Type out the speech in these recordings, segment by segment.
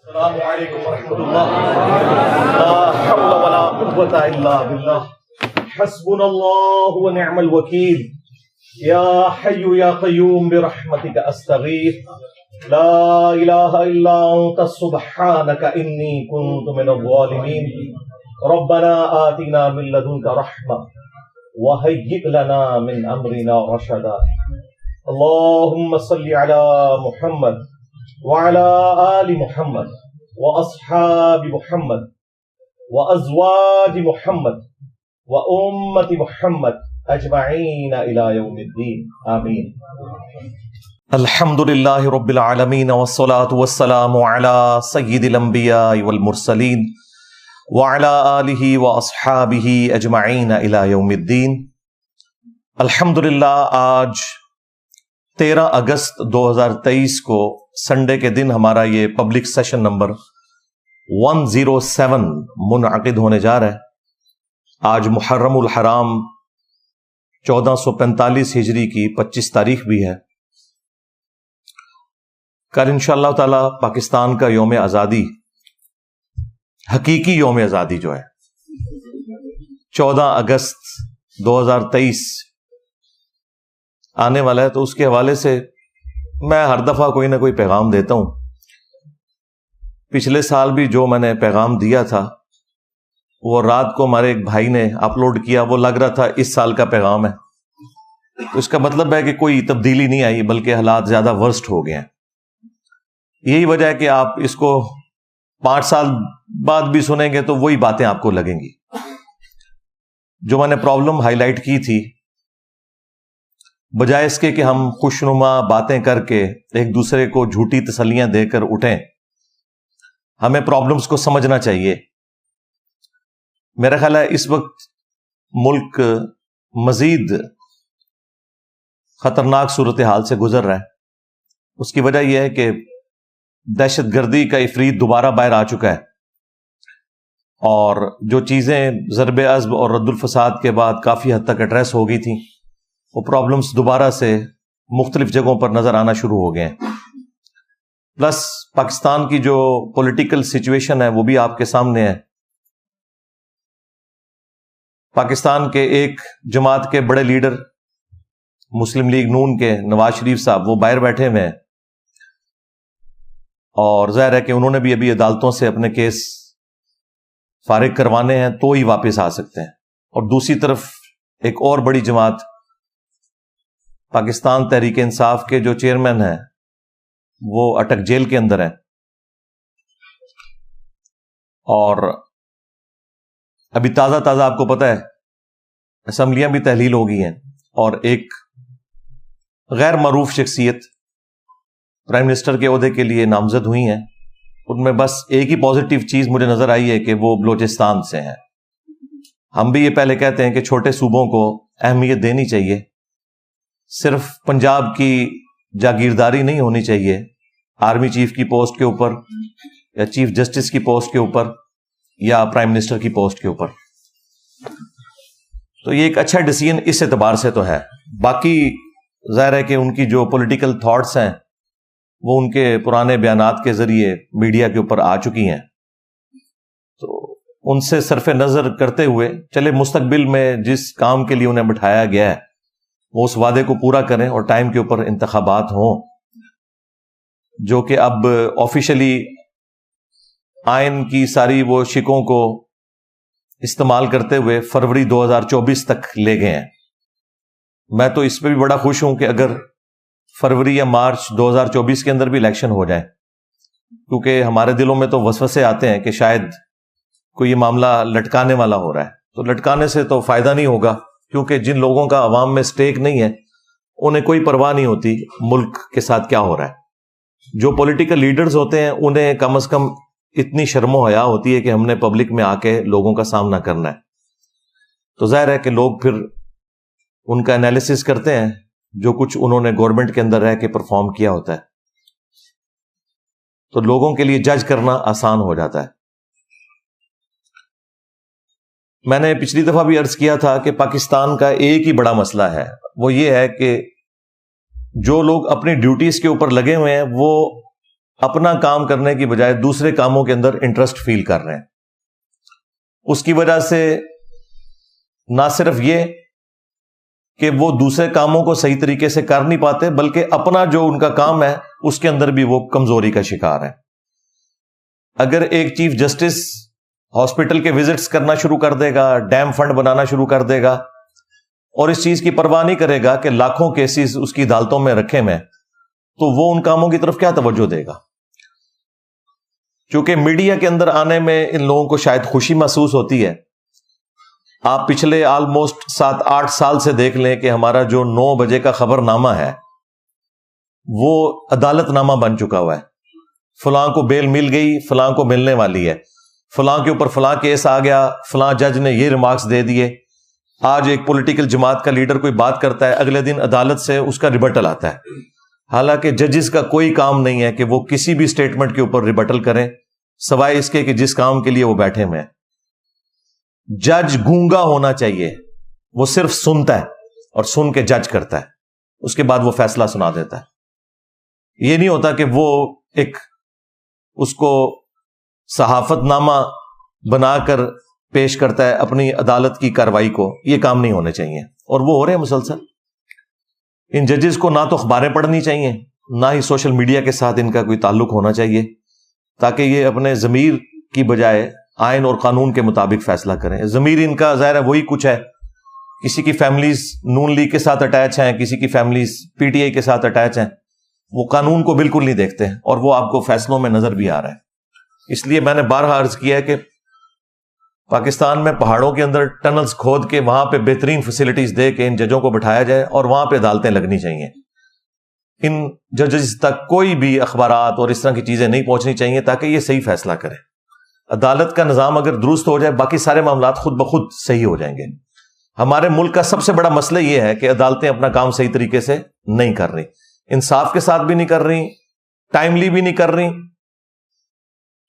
السلام علیکم ورحمۃ اللہ. لا حول ولا قوة الا باللہ. حسبنا اللہ ونعم الوکیل. یا حی یا قیوم برحمتک استغیث. لا الہ الا انت سبحانک انی کنت من الظالمین. ربنا آتنا من لدنک رحمہ وہیئ لنا من امرنا رشدا. اللہم صل علی محمد وعلى آل محمد وأصحاب محمد وأزواج محمد وأمة محمد أجمعين إلى يوم الدين آمين. الحمد لله رب العالمين والصلاة والسلام على سيد الأنبياء والمرسلين وعلى آله وأصحابه أجمعين إلى يوم الدين. الحمدللہ آج 13 اگست 2023 کو سنڈے کے دن ہمارا یہ پبلک سیشن نمبر 107 منعقد ہونے جا رہا ہے. آج محرم الحرام 1445 ہجری کی 25 تاریخ بھی ہے. کل انشاءاللہ تعالی پاکستان کا یوم آزادی، حقیقی یوم آزادی جو ہے 14 اگست 2023 آنے والا ہے. تو اس کے حوالے سے میں ہر دفعہ کوئی نہ کوئی پیغام دیتا ہوں. پچھلے سال بھی جو میں نے پیغام دیا تھا وہ رات کو ہمارے ایک بھائی نے اپلوڈ کیا، وہ لگ رہا تھا اس سال کا پیغام ہے. تو اس کا مطلب ہے کہ کوئی تبدیلی نہیں آئی بلکہ حالات زیادہ ورسٹ ہو گئے ہیں. یہی وجہ ہے کہ آپ اس کو 5 سال بعد بھی سنیں گے تو وہی باتیں آپ کو لگیں گی. جو میں نے پرابلم ہائی لائٹ کی تھی، بجائے اس کے کہ ہم خوشنما باتیں کر کے ایک دوسرے کو جھوٹی تسلیاں دے کر اٹھیں، ہمیں پرابلمز کو سمجھنا چاہیے. میرا خیال ہے اس وقت ملک مزید خطرناک صورتحال سے گزر رہا ہے. اس کی وجہ یہ ہے کہ دہشت گردی کا عفریت دوبارہ باہر آ چکا ہے، اور جو چیزیں ضرب عضب اور رد الفساد کے بعد کافی حد تک ایڈریس ہو گئی تھیں، وہ پرابلمز دوبارہ سے مختلف جگہوں پر نظر آنا شروع ہو گئے ہیں. پلس پاکستان کی جو پولیٹیکل سچویشن ہے وہ بھی آپ کے سامنے ہے. پاکستان کے ایک جماعت کے بڑے لیڈر مسلم لیگ نون کے نواز شریف صاحب وہ باہر بیٹھے ہوئے ہیں، اور ظاہر ہے کہ انہوں نے بھی ابھی عدالتوں سے اپنے کیس فارغ کروانے ہیں تو ہی واپس آ سکتے ہیں. اور دوسری طرف ایک اور بڑی جماعت پاکستان تحریک انصاف کے جو چیئرمین ہیں وہ اٹک جیل کے اندر ہیں، اور ابھی تازہ آپ کو پتہ ہے اسمبلیاں بھی تحلیل ہو گئی ہیں، اور ایک غیر معروف شخصیت پرائم منسٹر کے عہدے کے لیے نامزد ہوئی ہیں. ان میں بس ایک ہی پازیٹیو چیز مجھے نظر آئی ہے کہ وہ بلوچستان سے ہیں. ہم بھی یہ پہلے کہتے ہیں کہ چھوٹے صوبوں کو اہمیت دینی چاہیے، صرف پنجاب کی جاگیرداری نہیں ہونی چاہیے آرمی چیف کی پوسٹ کے اوپر یا چیف جسٹس کی پوسٹ کے اوپر یا پرائم منسٹر کی پوسٹ کے اوپر. تو یہ ایک اچھا ڈیسیژن اس اعتبار سے تو ہے. باقی ظاہر ہے کہ ان کی جو پولیٹیکل تھاٹس ہیں وہ ان کے پرانے بیانات کے ذریعے میڈیا کے اوپر آ چکی ہیں. تو ان سے صرف نظر کرتے ہوئے چلے مستقبل میں جس کام کے لیے انہیں بٹھایا گیا ہے وہ اس وعدے کو پورا کریں، اور ٹائم کے اوپر انتخابات ہوں جو کہ اب آفیشلی آئین کی ساری وہ شکوں کو استعمال کرتے ہوئے فروری 2024 تک لے گئے ہیں. میں تو اس پہ بھی بڑا خوش ہوں کہ اگر فروری یا مارچ 2024 کے اندر بھی الیکشن ہو جائیں، کیونکہ ہمارے دلوں میں تو وسوسے آتے ہیں کہ شاید کوئی یہ معاملہ لٹکانے والا ہو رہا ہے. تو لٹکانے سے تو فائدہ نہیں ہوگا، کیونکہ جن لوگوں کا عوام میں سٹیک نہیں ہے انہیں کوئی پرواہ نہیں ہوتی ملک کے ساتھ کیا ہو رہا ہے. جو پولیٹیکل لیڈرز ہوتے ہیں انہیں کم از کم اتنی شرم و حیا ہوتی ہے کہ ہم نے پبلک میں آ کے لوگوں کا سامنا کرنا ہے. تو ظاہر ہے کہ لوگ پھر ان کا انالیسس کرتے ہیں جو کچھ انہوں نے گورنمنٹ کے اندر رہ کے پرفارم کیا ہوتا ہے، تو لوگوں کے لیے جج کرنا آسان ہو جاتا ہے. میں نے پچھلی دفعہ بھی عرض کیا تھا کہ پاکستان کا ایک ہی بڑا مسئلہ ہے، وہ یہ ہے کہ جو لوگ اپنی ڈیوٹیز کے اوپر لگے ہوئے ہیں وہ اپنا کام کرنے کی بجائے دوسرے کاموں کے اندر انٹرسٹ فیل کر رہے ہیں. اس کی وجہ سے نہ صرف یہ کہ وہ دوسرے کاموں کو صحیح طریقے سے کر نہیں پاتے، بلکہ اپنا جو ان کا کام ہے اس کے اندر بھی وہ کمزوری کا شکار ہے. اگر ایک چیف جسٹس ہاسپٹل کے وزٹس کرنا شروع کر دے گا، ڈیم فنڈ بنانا شروع کر دے گا، اور اس چیز کی پرواہ نہیں کرے گا کہ لاکھوں کیسز اس کی عدالتوں میں رکھے میں، تو وہ ان کاموں کی طرف کیا توجہ دے گا؟ چونکہ میڈیا کے اندر آنے میں ان لوگوں کو شاید خوشی محسوس ہوتی ہے. آپ پچھلے آلموسٹ 7-8 سال سے دیکھ لیں کہ ہمارا جو 9 بجے کا خبر نامہ ہے وہ عدالت نامہ بن چکا ہوا ہے. فلاں کو بیل مل گئی، فلاں کو ملنے والی ہے، فلاں کے اوپر فلاں کیس آ گیا، فلاں جج نے یہ ریمارکس دے دیے. آج ایک پولیٹیکل جماعت کا لیڈر کوئی بات کرتا ہے، اگلے دن عدالت سے اس کا ریبٹل آتا ہے. حالانکہ ججز کا کوئی کام نہیں ہے کہ وہ کسی بھی سٹیٹمنٹ کے اوپر ریبٹل کریں، سوائے اس کے کہ جس کام کے لیے وہ بیٹھے ہوئے ہیں. جج گونگا ہونا چاہیے، وہ صرف سنتا ہے اور سن کے جج کرتا ہے، اس کے بعد وہ فیصلہ سنا دیتا ہے. یہ نہیں ہوتا کہ وہ ایک اس کو صحافت نامہ بنا کر پیش کرتا ہے اپنی عدالت کی کارروائی کو. یہ کام نہیں ہونے چاہیے، اور وہ ہو رہے ہیں مسلسل. ان ججز کو نہ تو اخباریں پڑھنی چاہیے، نہ ہی سوشل میڈیا کے ساتھ ان کا کوئی تعلق ہونا چاہیے، تاکہ یہ اپنے ضمیر کی بجائے آئین اور قانون کے مطابق فیصلہ کریں. ضمیر ان کا ظاہر ہے وہی کچھ ہے. کسی کی فیملیز نون لیگ کے ساتھ اٹیچ ہیں، کسی کی فیملیز پی ٹی آئی کے ساتھ اٹیچ ہیں، وہ قانون کو بالکل نہیں دیکھتے ہیں، اور وہ آپ کو فیصلوں میں نظر بھی آ رہا ہے. اس لیے میں نے بارہا عرض کیا ہے کہ پاکستان میں پہاڑوں کے اندر ٹنلز کھود کے وہاں پہ بہترین فیسلٹیز دے کے ان ججوں کو بٹھایا جائے، اور وہاں پہ عدالتیں لگنی چاہیے. ان ججز تک کوئی بھی اخبارات اور اس طرح کی چیزیں نہیں پہنچنی چاہیے، تاکہ یہ صحیح فیصلہ کریں. عدالت کا نظام اگر درست ہو جائے، باقی سارے معاملات خود بخود صحیح ہو جائیں گے. ہمارے ملک کا سب سے بڑا مسئلہ یہ ہے کہ عدالتیں اپنا کام صحیح طریقے سے نہیں کر رہی، انصاف کے ساتھ بھی نہیں کر رہی، ٹائملی بھی نہیں کر رہی،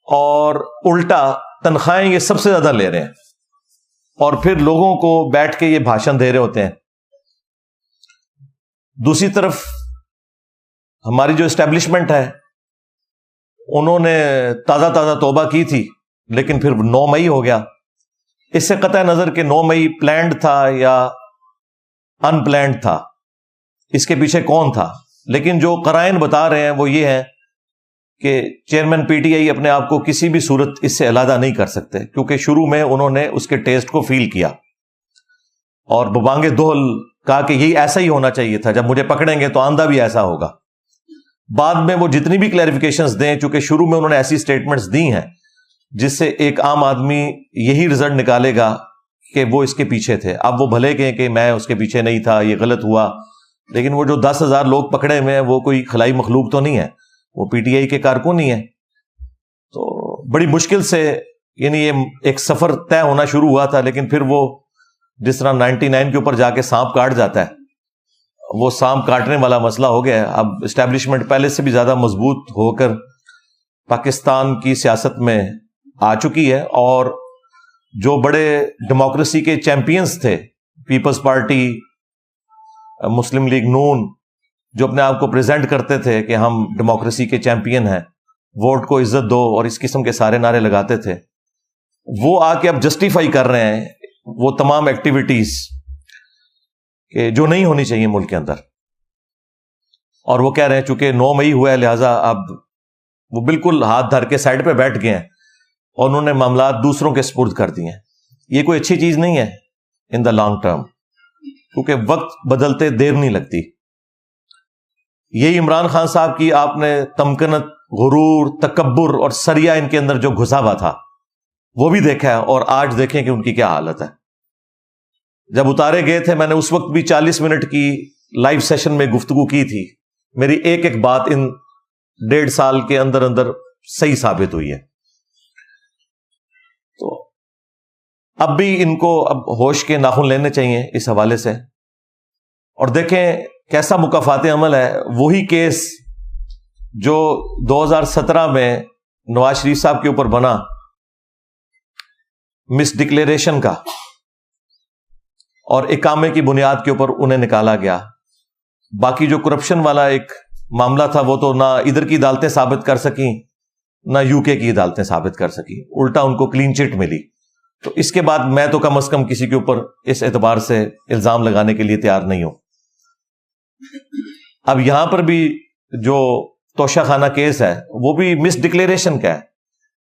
اور الٹا تنخواہیں یہ سب سے زیادہ لے رہے ہیں، اور پھر لوگوں کو بیٹھ کے یہ بھاشن دے رہے ہوتے ہیں. دوسری طرف ہماری جو اسٹیبلشمنٹ ہے، انہوں نے تازہ توبہ کی تھی، لیکن پھر 9 مئی ہو گیا. اس سے قطع نظر کہ 9 مئی پلانڈ تھا یا ان پلانڈ تھا، اس کے پیچھے کون تھا، لیکن جو قرائن بتا رہے ہیں وہ یہ ہے کہ چیئرمین پی ٹی آئی اپنے آپ کو کسی بھی صورت اس سے علیحدہ نہیں کر سکتے، کیونکہ شروع میں انہوں نے اس کے ٹیسٹ کو فیل کیا اور ببانگ دوہل کہا کہ یہی ایسا ہی ہونا چاہیے تھا، جب مجھے پکڑیں گے تو آندہ بھی ایسا ہوگا. بعد میں وہ جتنی بھی کلیریفیکیشنز دیں، چونکہ شروع میں انہوں نے ایسی سٹیٹمنٹس دی ہیں جس سے ایک عام آدمی یہی رزلٹ نکالے گا کہ وہ اس کے پیچھے تھے. اب وہ بھلے کہیں کہ میں اس کے پیچھے نہیں تھا، یہ غلط ہوا، لیکن وہ جو 10,000 لوگ پکڑے ہوئے ہیں وہ کوئی خلائی مخلوق تو نہیں ہے، وہ پی ٹی آئی کے کارکن ہی ہیں. تو بڑی مشکل سے یعنی یہ ایک سفر طے ہونا شروع ہوا تھا، لیکن پھر وہ جس طرح 99 کے اوپر جا کے سانپ کاٹ جاتا ہے، وہ سانپ کاٹنے والا مسئلہ ہو گیا ہے. اب اسٹیبلشمنٹ پہلے سے بھی زیادہ مضبوط ہو کر پاکستان کی سیاست میں آ چکی ہے، اور جو بڑے ڈیموکریسی کے چیمپئنز تھے، پیپلز پارٹی، مسلم لیگ نون، جو اپنے آپ کو پریزنٹ کرتے تھے کہ ہم ڈیموکریسی کے چیمپئن ہیں، ووٹ کو عزت دو اور اس قسم کے سارے نعرے لگاتے تھے، وہ آ کے اب جسٹیفائی کر رہے ہیں وہ تمام ایکٹیویٹیز کہ جو نہیں ہونی چاہیے ملک کے اندر. اور وہ کہہ رہے ہیں چونکہ 9 مئی ہوا ہے لہٰذا اب وہ بالکل ہاتھ دھر کے سائڈ پہ بیٹھ گئے ہیں اور انہوں نے معاملات دوسروں کے سپرد کر دیے ہیں. یہ کوئی اچھی چیز نہیں ہے ان دا لانگ ٹرم، کیونکہ وقت بدلتے دیر نہیں لگتی. یہی عمران خان صاحب کی آپ نے تمکنت، غرور، تکبر اور سریا ان کے اندر جو گھسا ہوا تھا وہ بھی دیکھا ہے، اور آج دیکھیں کہ ان کی کیا حالت ہے. جب اتارے گئے تھے میں نے اس وقت بھی 40 منٹ کی لائیو سیشن میں گفتگو کی تھی. میری ایک ایک بات ان 1.5 سال کے اندر اندر صحیح ثابت ہوئی ہے. تو اب بھی ان کو اب ہوش کے ناخن لینے چاہیے اس حوالے سے، اور دیکھیں کیسا مکافات عمل ہے. وہی کیس جو 2017 میں نواز شریف صاحب کے اوپر بنا مس ڈکلیریشن کا، اور اقامے کی بنیاد کے اوپر انہیں نکالا گیا. باقی جو کرپشن والا ایک معاملہ تھا وہ تو نہ ادھر کی عدالتیں ثابت کر سکیں نہ یو کے کی عدالتیں ثابت کر سکیں، الٹا ان کو کلین چٹ ملی. تو اس کے بعد میں تو کم از کم کسی کے اوپر اس اعتبار سے الزام لگانے کے لیے تیار نہیں ہوں. اب یہاں پر بھی جو توشہ خانہ کیس ہے وہ بھی مس ڈکلیریشن کا ہے.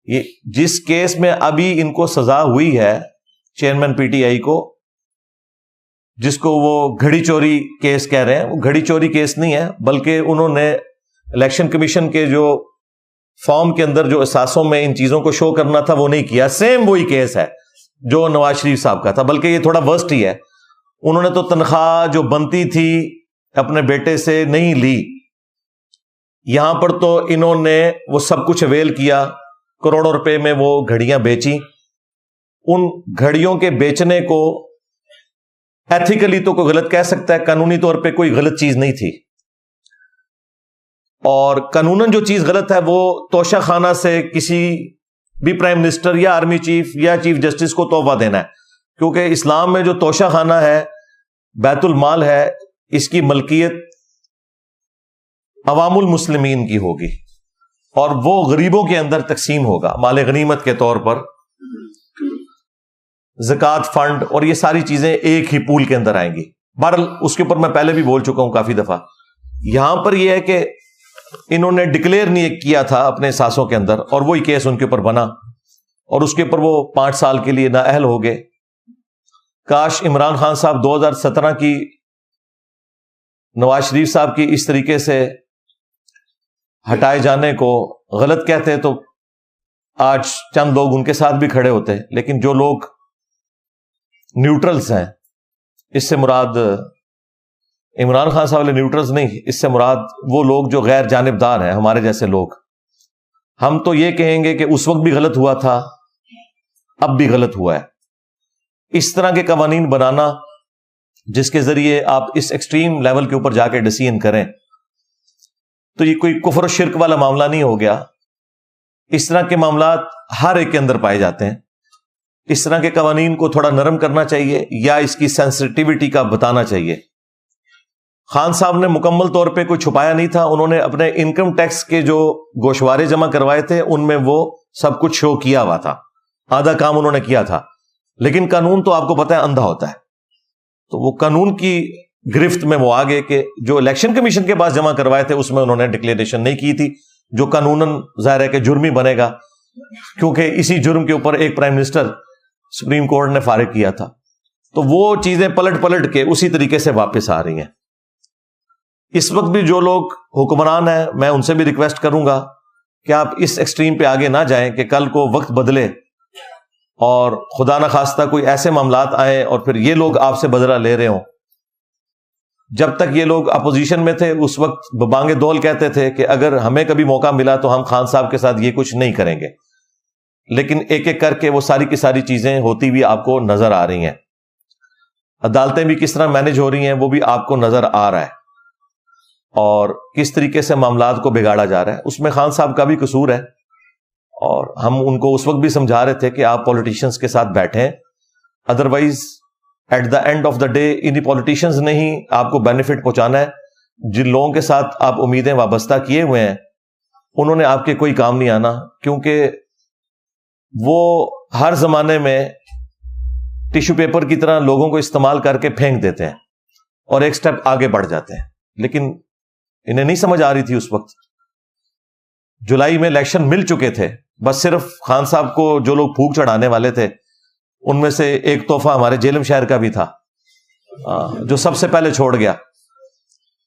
یہ جس کیس میں ابھی ان کو سزا ہوئی ہے چیئرمین پی ٹی آئی کو، جس کو وہ گھڑی چوری کیس کہہ رہے ہیں، وہ گھڑی چوری کیس نہیں ہے، بلکہ انہوں نے الیکشن کمیشن کے جو فارم کے اندر جو اثاثوں میں ان چیزوں کو شو کرنا تھا وہ نہیں کیا. سیم وہی کیس ہے جو نواز شریف صاحب کا تھا، بلکہ یہ تھوڑا ورسٹ ہی ہے. انہوں نے تو تنخواہ جو بنتی تھی اپنے بیٹے سے نہیں لی، یہاں پر تو انہوں نے وہ سب کچھ اویل کیا، کروڑوں روپے میں وہ گھڑیاں بیچی. ان گھڑیوں کے بیچنے کو ایتھیکلی تو کوئی غلط کہہ سکتا ہے، قانونی طور پہ کوئی غلط چیز نہیں تھی. اور قانوناً جو چیز غلط ہے وہ توشہ خانہ سے کسی بھی پرائم منسٹر یا آرمی چیف یا چیف جسٹس کو تحفہ دینا ہے، کیونکہ اسلام میں جو توشہ خانہ ہے بیت المال ہے، اس کی ملکیت عوام المسلمین کی ہوگی اور وہ غریبوں کے اندر تقسیم ہوگا مال غنیمت کے طور پر. زکوٰۃ فنڈ اور یہ ساری چیزیں ایک ہی پول کے اندر آئیں گی. بہرحال اس کے اوپر میں پہلے بھی بول چکا ہوں کافی دفعہ. یہاں پر یہ ہے کہ انہوں نے ڈکلیئر نہیں کیا تھا اپنے احساسوں کے اندر، اور وہی کیس ان کے اوپر بنا اور اس کے اوپر وہ 5 سال کے لیے نااہل ہو گئے. کاش عمران خان صاحب 2017 کی نواز شریف صاحب کی اس طریقے سے ہٹائے جانے کو غلط کہتے تو آج چند لوگ ان کے ساتھ بھی کھڑے ہوتے. لیکن جو لوگ نیوٹرلز ہیں، اس سے مراد عمران خان صاحب والے نیوٹرلز نہیں، اس سے مراد وہ لوگ جو غیر جانبدار ہیں، ہمارے جیسے لوگ. ہم تو یہ کہیں گے کہ اس وقت بھی غلط ہوا تھا، اب بھی غلط ہوا ہے. اس طرح کے قوانین بنانا جس کے ذریعے آپ اس ایکسٹریم لیول کے اوپر جا کے ڈیسیژن کریں، تو یہ کوئی کفر و شرک والا معاملہ نہیں ہو گیا. اس طرح کے معاملات ہر ایک کے اندر پائے جاتے ہیں. اس طرح کے قوانین کو تھوڑا نرم کرنا چاہیے یا اس کی سینسٹیوٹی کا بتانا چاہیے. خان صاحب نے مکمل طور پہ کوئی چھپایا نہیں تھا. انہوں نے اپنے انکم ٹیکس کے جو گوشوارے جمع کروائے تھے ان میں وہ سب کچھ شو کیا ہوا تھا، آدھا کام انہوں نے کیا تھا. لیکن قانون تو آپ کو پتہ ہے اندھا ہوتا ہے، تو وہ قانون کی گرفت میں وہ آگے کہ جو الیکشن کمیشن کے پاس جمع کروائے تھے اس میں انہوں نے ڈکلیریشن نہیں کی تھی، جو قانوناً ظاہر ہے کہ جرمی بنے گا، کیونکہ اسی جرم کے اوپر ایک پرائم منسٹر سپریم کورٹ نے فارغ کیا تھا. تو وہ چیزیں پلٹ کے اسی طریقے سے واپس آ رہی ہیں. اس وقت بھی جو لوگ حکمران ہیں میں ان سے بھی ریکویسٹ کروں گا کہ آپ اس ایکسٹریم پہ آگے نہ جائیں کہ کل کو وقت بدلے اور خدا نہ خواستہ کوئی ایسے معاملات آئیں اور پھر یہ لوگ آپ سے بدلہ لے رہے ہوں. جب تک یہ لوگ اپوزیشن میں تھے اس وقت ببانگ دول کہتے تھے کہ اگر ہمیں کبھی موقع ملا تو ہم خان صاحب کے ساتھ یہ کچھ نہیں کریں گے. لیکن ایک ایک کر کے وہ ساری کی ساری چیزیں ہوتی بھی آپ کو نظر آ رہی ہیں. عدالتیں بھی کس طرح مینج ہو رہی ہیں وہ بھی آپ کو نظر آ رہا ہے، اور کس طریقے سے معاملات کو بگاڑا جا رہا ہے. اس میں خان صاحب کا بھی قصور ہے، اور ہم ان کو اس وقت بھی سمجھا رہے تھے کہ آپ پولیٹیشنز کے ساتھ بیٹھیں، otherwise at the end of the day انہی پولیٹیشنز نے ہی آپ کو بینیفٹ پہنچانا ہے. جن لوگوں کے ساتھ آپ امیدیں وابستہ کیے ہوئے ہیں انہوں نے آپ کے کوئی کام نہیں آنا، کیونکہ وہ ہر زمانے میں ٹیشو پیپر کی طرح لوگوں کو استعمال کر کے پھینک دیتے ہیں اور ایک سٹیپ آگے بڑھ جاتے ہیں. لیکن انہیں نہیں سمجھ آ رہی تھی اس وقت. جولائی میں الیکشن مل چکے تھے، بس صرف خان صاحب کو جو لوگ پھونک چڑھانے والے تھے ان میں سے ایک تحفہ ہمارے جیلم شہر کا بھی تھا جو سب سے پہلے چھوڑ گیا،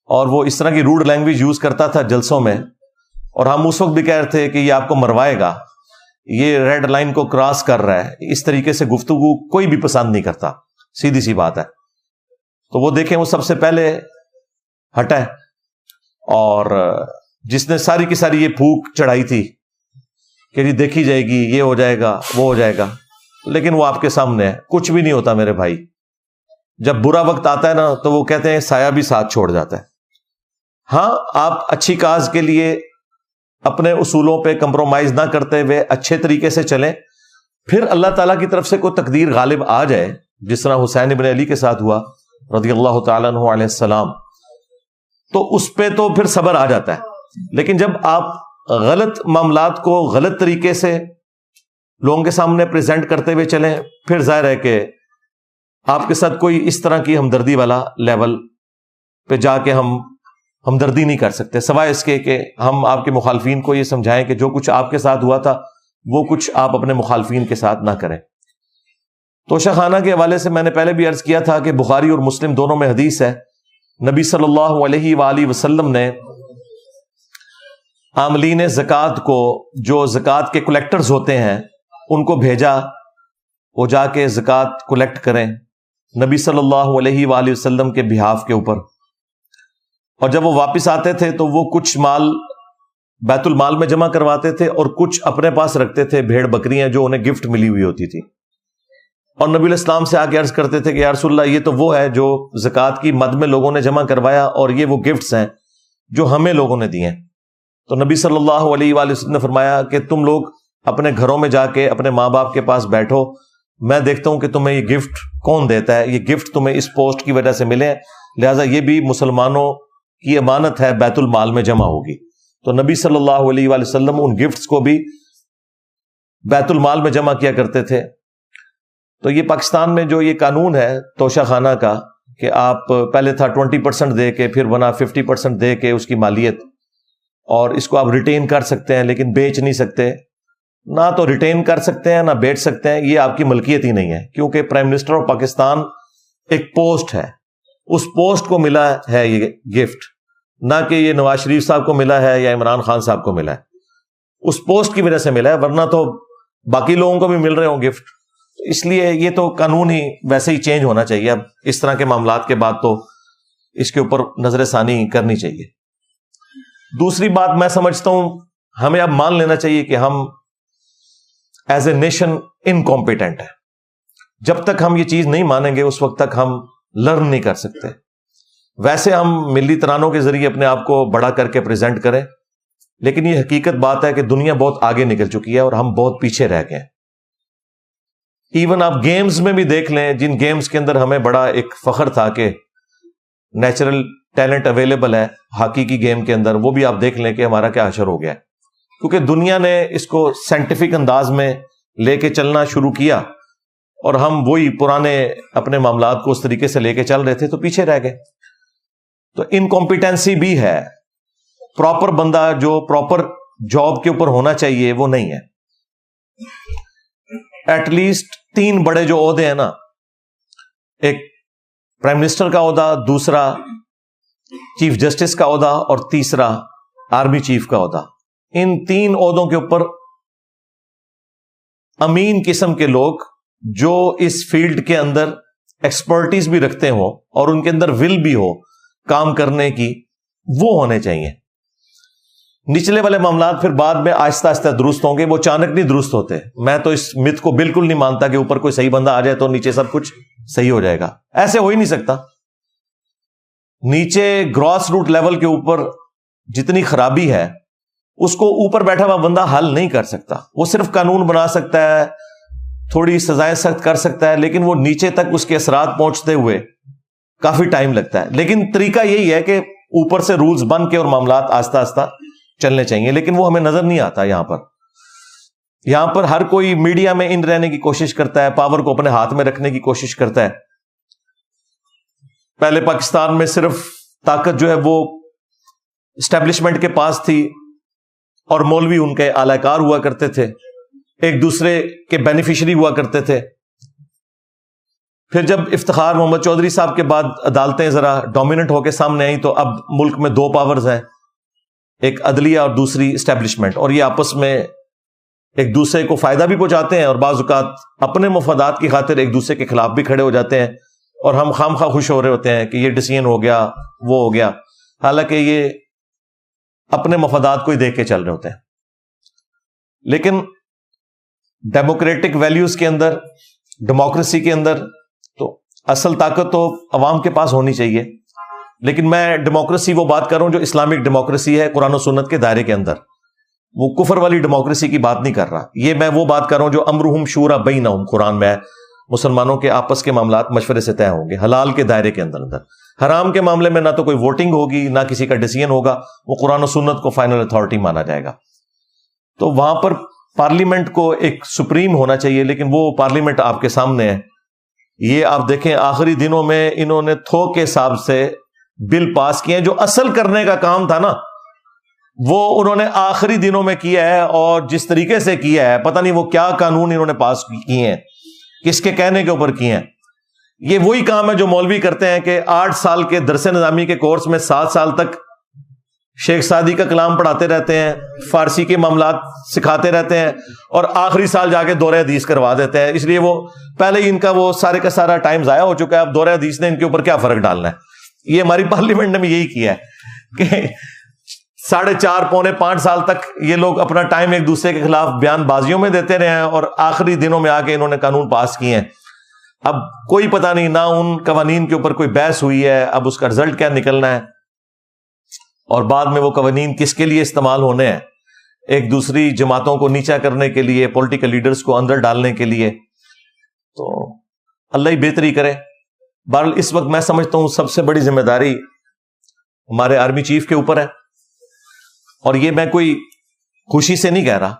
اور وہ اس طرح کی روڈ لینگویج یوز کرتا تھا جلسوں میں، اور ہم اس وقت بھی کہہ رہے تھے کہ یہ آپ کو مروائے گا، یہ ریڈ لائن کو کراس کر رہا ہے. اس طریقے سے گفتگو کوئی بھی پسند نہیں کرتا، سیدھی سی بات ہے. تو وہ دیکھیں وہ سب سے پہلے ہٹا ہے، اور جس نے ساری کی ساری یہ پھونک چڑھائی تھی کہ جی دیکھی جائے گی، یہ ہو جائے گا وہ ہو جائے گا، لیکن وہ آپ کے سامنے ہے. کچھ بھی نہیں ہوتا میرے بھائی. جب برا وقت آتا ہے نا تو وہ کہتے ہیں سایہ بھی ساتھ چھوڑ جاتا ہے. ہاں آپ اچھی کاز کے لیے اپنے اصولوں پہ کمپرومائز نہ کرتے ہوئے اچھے طریقے سے چلیں، پھر اللہ تعالیٰ کی طرف سے کوئی تقدیر غالب آ جائے، جس طرح حسین ابن علی کے ساتھ ہوا رضی اللہ تعالیٰ عنہ علیہ السلام. تو اس پہ تو پھر صبر آ جاتا ہے. لیکن جب آپ غلط معاملات کو غلط طریقے سے لوگوں کے سامنے پریزنٹ کرتے ہوئے چلیں, پھر ظاہر ہے کہ آپ کے ساتھ کوئی اس طرح کی ہمدردی والا لیول پہ جا کے ہم ہمدردی نہیں کر سکتے, سوائے اس کے کہ ہم آپ کے مخالفین کو یہ سمجھائیں کہ جو کچھ آپ کے ساتھ ہوا تھا وہ کچھ آپ اپنے مخالفین کے ساتھ نہ کریں. توشہ خانہ کے حوالے سے میں نے پہلے بھی عرض کیا تھا کہ بخاری اور مسلم دونوں میں حدیث ہے, نبی صلی اللہ علیہ وآلہ وسلم نے عاملین زکوٰۃ کو, جو زکوٰۃ کے کلیکٹرز ہوتے ہیں, ان کو بھیجا وہ جا کے زکوٰۃ کلیکٹ کریں نبی صلی اللہ علیہ وآلہ وسلم کے بہاف کے اوپر. اور جب وہ واپس آتے تھے تو وہ کچھ مال بیت المال میں جمع کرواتے تھے اور کچھ اپنے پاس رکھتے تھے, بھیڑ بکریاں جو انہیں گفٹ ملی ہوئی ہوتی تھی. اور نبی علیہ السلام سے آ کے عرض کرتے تھے کہ یا رسول اللہ, یہ تو وہ ہے جو زکوٰۃ کی مد میں لوگوں نے جمع کروایا, اور یہ وہ گفٹس ہیں جو ہمیں لوگوں نے دیے ہیں. تو نبی صلی اللہ علیہ وآلہ وسلم نے فرمایا کہ تم لوگ اپنے گھروں میں جا کے اپنے ماں باپ کے پاس بیٹھو, میں دیکھتا ہوں کہ تمہیں یہ گفٹ کون دیتا ہے, یہ گفٹ تمہیں اس پوسٹ کی وجہ سے ملے, لہٰذا یہ بھی مسلمانوں کی امانت ہے, بیت المال میں جمع ہوگی. تو نبی صلی اللہ علیہ وآلہ وسلم ان گفٹس کو بھی بیت المال میں جمع کیا کرتے تھے. تو یہ پاکستان میں جو یہ قانون ہے توشہ خانہ کا کہ آپ پہلے تھا 20% دے کے, پھر بنا 50% دے کے اس کی مالیت, اور اس کو آپ ریٹین کر سکتے ہیں لیکن بیچ نہیں سکتے. نہ تو ریٹین کر سکتے ہیں نہ بیچ سکتے ہیں, یہ آپ کی ملکیت ہی نہیں ہے, کیونکہ پرائم منسٹر آف پاکستان ایک پوسٹ ہے, اس پوسٹ کو ملا ہے یہ گفٹ, نہ کہ یہ نواز شریف صاحب کو ملا ہے یا عمران خان صاحب کو ملا ہے, اس پوسٹ کی وجہ سے ملا ہے, ورنہ تو باقی لوگوں کو بھی مل رہے ہوں گفٹ. اس لیے یہ تو قانون ہی ویسے ہی چینج ہونا چاہیے. اب اس طرح کے معاملات کے بعد تو اس کے اوپر نظر ثانی کرنی چاہیے. دوسری بات میں سمجھتا ہوں ہمیں اب مان لینا چاہیے کہ ہم ایز اے نیشن انکمپیٹنٹ ہے. جب تک ہم یہ چیز نہیں مانیں گے اس وقت تک ہم لرن نہیں کر سکتے. ویسے ہم ملی ترانوں کے ذریعے اپنے آپ کو بڑا کر کے پریزنٹ کریں, لیکن یہ حقیقت بات ہے کہ دنیا بہت آگے نکل چکی ہے اور ہم بہت پیچھے رہ گئے. ایون آپ گیمز میں بھی دیکھ لیں, جن گیمز کے اندر ہمیں بڑا ایک فخر تھا کہ نیچرل ٹیلنٹ اویلیبل ہے ہاکی کی گیم کے اندر, وہ بھی آپ دیکھ لیں کہ ہمارا کیا حشر ہو گیا ہے, کیونکہ دنیا نے اس کو سائنٹیفک انداز میں لے کے چلنا شروع کیا اور ہم وہی پرانے اپنے معاملات کو اس طریقے سے لے کے چل رہے تھے تو پیچھے رہ گئے. تو انکمپیٹنسی بھی ہے, پراپر بندہ جو پراپر جاب کے اوپر ہونا چاہیے وہ نہیں ہے. ایٹ لیسٹ 3 بڑے جو عہدے ہیں نا, ایک پرائم منسٹر کا عہدہ, دوسرا چیف جسٹس کا عہدہ اور تیسرا آرمی چیف کا عہدہ, ان 3 عہدوں کے اوپر امین قسم کے لوگ جو اس فیلڈ کے اندر ایکسپرٹیز بھی رکھتے ہوں اور ان کے اندر ول بھی ہو کام کرنے کی, وہ ہونے چاہیے. نچلے والے معاملات پھر بعد میں آہستہ آہستہ درست ہوں گے, وہ اچانک نہیں درست ہوتے. میں تو اس مت کو بالکل نہیں مانتا کہ اوپر کوئی صحیح بندہ آ جائے تو نیچے سب کچھ صحیح ہو جائے گا. ایسے ہو ہی نہیں سکتا. نیچے گراس روٹ لیول کے اوپر جتنی خرابی ہے اس کو اوپر بیٹھا ہوا بندہ حل نہیں کر سکتا. وہ صرف قانون بنا سکتا ہے, تھوڑی سزائیں سخت کر سکتا ہے, لیکن وہ نیچے تک اس کے اثرات پہنچتے ہوئے کافی ٹائم لگتا ہے. لیکن طریقہ یہی ہے کہ اوپر سے رولز بن کے اور معاملات آہستہ آہستہ چلنے چاہیے, لیکن وہ ہمیں نظر نہیں آتا. یہاں پر ہر کوئی میڈیا میں ان رہنے کی کوشش کرتا ہے, پاور کو اپنے ہاتھ میں رکھنے کی کوشش کرتا ہے. پہلے پاکستان میں صرف طاقت جو ہے وہ اسٹیبلشمنٹ کے پاس تھی اور مولوی ان کے اعلی کار ہوا کرتے تھے, ایک دوسرے کے بینیفیشری ہوا کرتے تھے. پھر جب افتخار محمد چودھری صاحب کے بعد عدالتیں ذرا ڈومیننٹ ہو کے سامنے آئیں تو اب ملک میں 2 پاورز ہیں, ایک عدلیہ اور دوسری اسٹیبلشمنٹ, اور یہ آپس میں ایک دوسرے کو فائدہ بھی پہنچاتے ہیں اور بعض اوقات اپنے مفادات کی خاطر ایک دوسرے کے خلاف بھی کھڑے ہو جاتے ہیں, اور ہم خواہ خوش ہو رہے ہوتے ہیں کہ یہ ڈیسیژن ہو گیا, وہ ہو گیا, حالانکہ یہ اپنے مفادات کو ہی دیکھ کے چل رہے ہوتے ہیں. لیکن ڈیموکریٹک ویلیوز کے اندر, ڈیموکریسی کے اندر تو اصل طاقت تو عوام کے پاس ہونی چاہیے. لیکن میں ڈیموکریسی وہ بات کر رہا ہوں جو اسلامک ڈیموکریسی ہے قرآن و سنت کے دائرے کے اندر, وہ کفر والی ڈیموکریسی کی بات نہیں کر رہا. یہ میں وہ بات کر رہا ہوں جو امرہم شورا بینہم قرآن میں ہے, مسلمانوں کے آپس کے معاملات مشورے سے طے ہوں گے حلال کے دائرے کے اندر. حرام کے معاملے میں نہ تو کوئی ووٹنگ ہوگی نہ کسی کا ڈیسیژن ہوگا, وہ قرآن و سنت کو فائنل اتھارٹی مانا جائے گا. تو وہاں پر پارلیمنٹ کو ایک سپریم ہونا چاہیے, لیکن وہ پارلیمنٹ آپ کے سامنے ہے. یہ آپ دیکھیں آخری دنوں میں انہوں نے تھوک کے حساب سے بل پاس کیے ہیں, جو اصل کرنے کا کام تھا نا وہ انہوں نے آخری دنوں میں کیا ہے, اور جس طریقے سے کیا ہے پتہ نہیں وہ کیا قانون انہوں نے پاس کیے ہیں, کس کے کہنے کے اوپر کیے ہیں. یہ وہی کام ہے جو مولوی کرتے ہیں کہ 8 سال کے درس نظامی کے کورس میں 7 سال تک شیخ سعدی کا کلام پڑھاتے رہتے ہیں, فارسی کے معاملات سکھاتے رہتے ہیں, اور آخری سال جا کے دورہ حدیث کروا دیتے ہیں. اس لیے وہ پہلے ہی ان کا وہ سارے کا سارا ٹائم ضائع ہو چکا ہے, اب دورہ حدیث نے ان کے اوپر کیا فرق ڈالنا ہے. یہ ہماری پارلیمنٹ نے بھی یہی کیا ہے کہ 4.5 پونے 5 سال تک یہ لوگ اپنا ٹائم ایک دوسرے کے خلاف بیان بازیوں میں دیتے رہے ہیں, اور آخری دنوں میں آ کے انہوں نے قانون پاس کیے ہیں. اب کوئی پتہ نہیں نہ ان قوانین کے اوپر کوئی بحث ہوئی ہے, اب اس کا رزلٹ کیا نکلنا ہے, اور بعد میں وہ قوانین کس کے لیے استعمال ہونے ہیں, ایک دوسری جماعتوں کو نیچا کرنے کے لیے, پولیٹیکل لیڈرز کو اندر ڈالنے کے لیے. تو اللہ ہی بہتری کرے. بہرحال اس وقت میں سمجھتا ہوں سب سے بڑی ذمہ داری ہمارے آرمی چیف کے اوپر ہے, اور یہ میں کوئی خوشی سے نہیں کہہ رہا,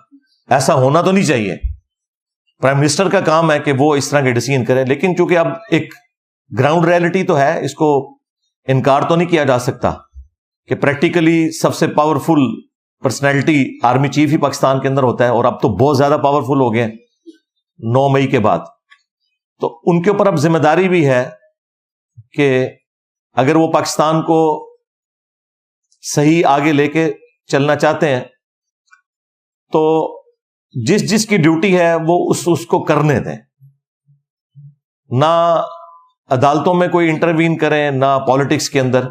ایسا ہونا تو نہیں چاہیے. پرائم منسٹر کا کام ہے کہ وہ اس طرح کے ڈیسیژن کرے, لیکن چونکہ اب ایک گراؤنڈ ریئلٹی تو ہے, اس کو انکار تو نہیں کیا جا سکتا کہ پریکٹیکلی سب سے پاورفل پرسنالٹی آرمی چیف ہی پاکستان کے اندر ہوتا ہے, اور اب تو بہت زیادہ پاورفل ہو گئے ہیں 9 مئی کے بعد. تو ان کے اوپر اب ذمہ داری بھی ہے کہ اگر وہ پاکستان کو صحیح آگے لے کے چلنا چاہتے ہیں تو جس کی ڈیوٹی ہے وہ اس کو کرنے دیں, نہ عدالتوں میں کوئی انٹروین کریں, نہ پالیٹکس کے اندر.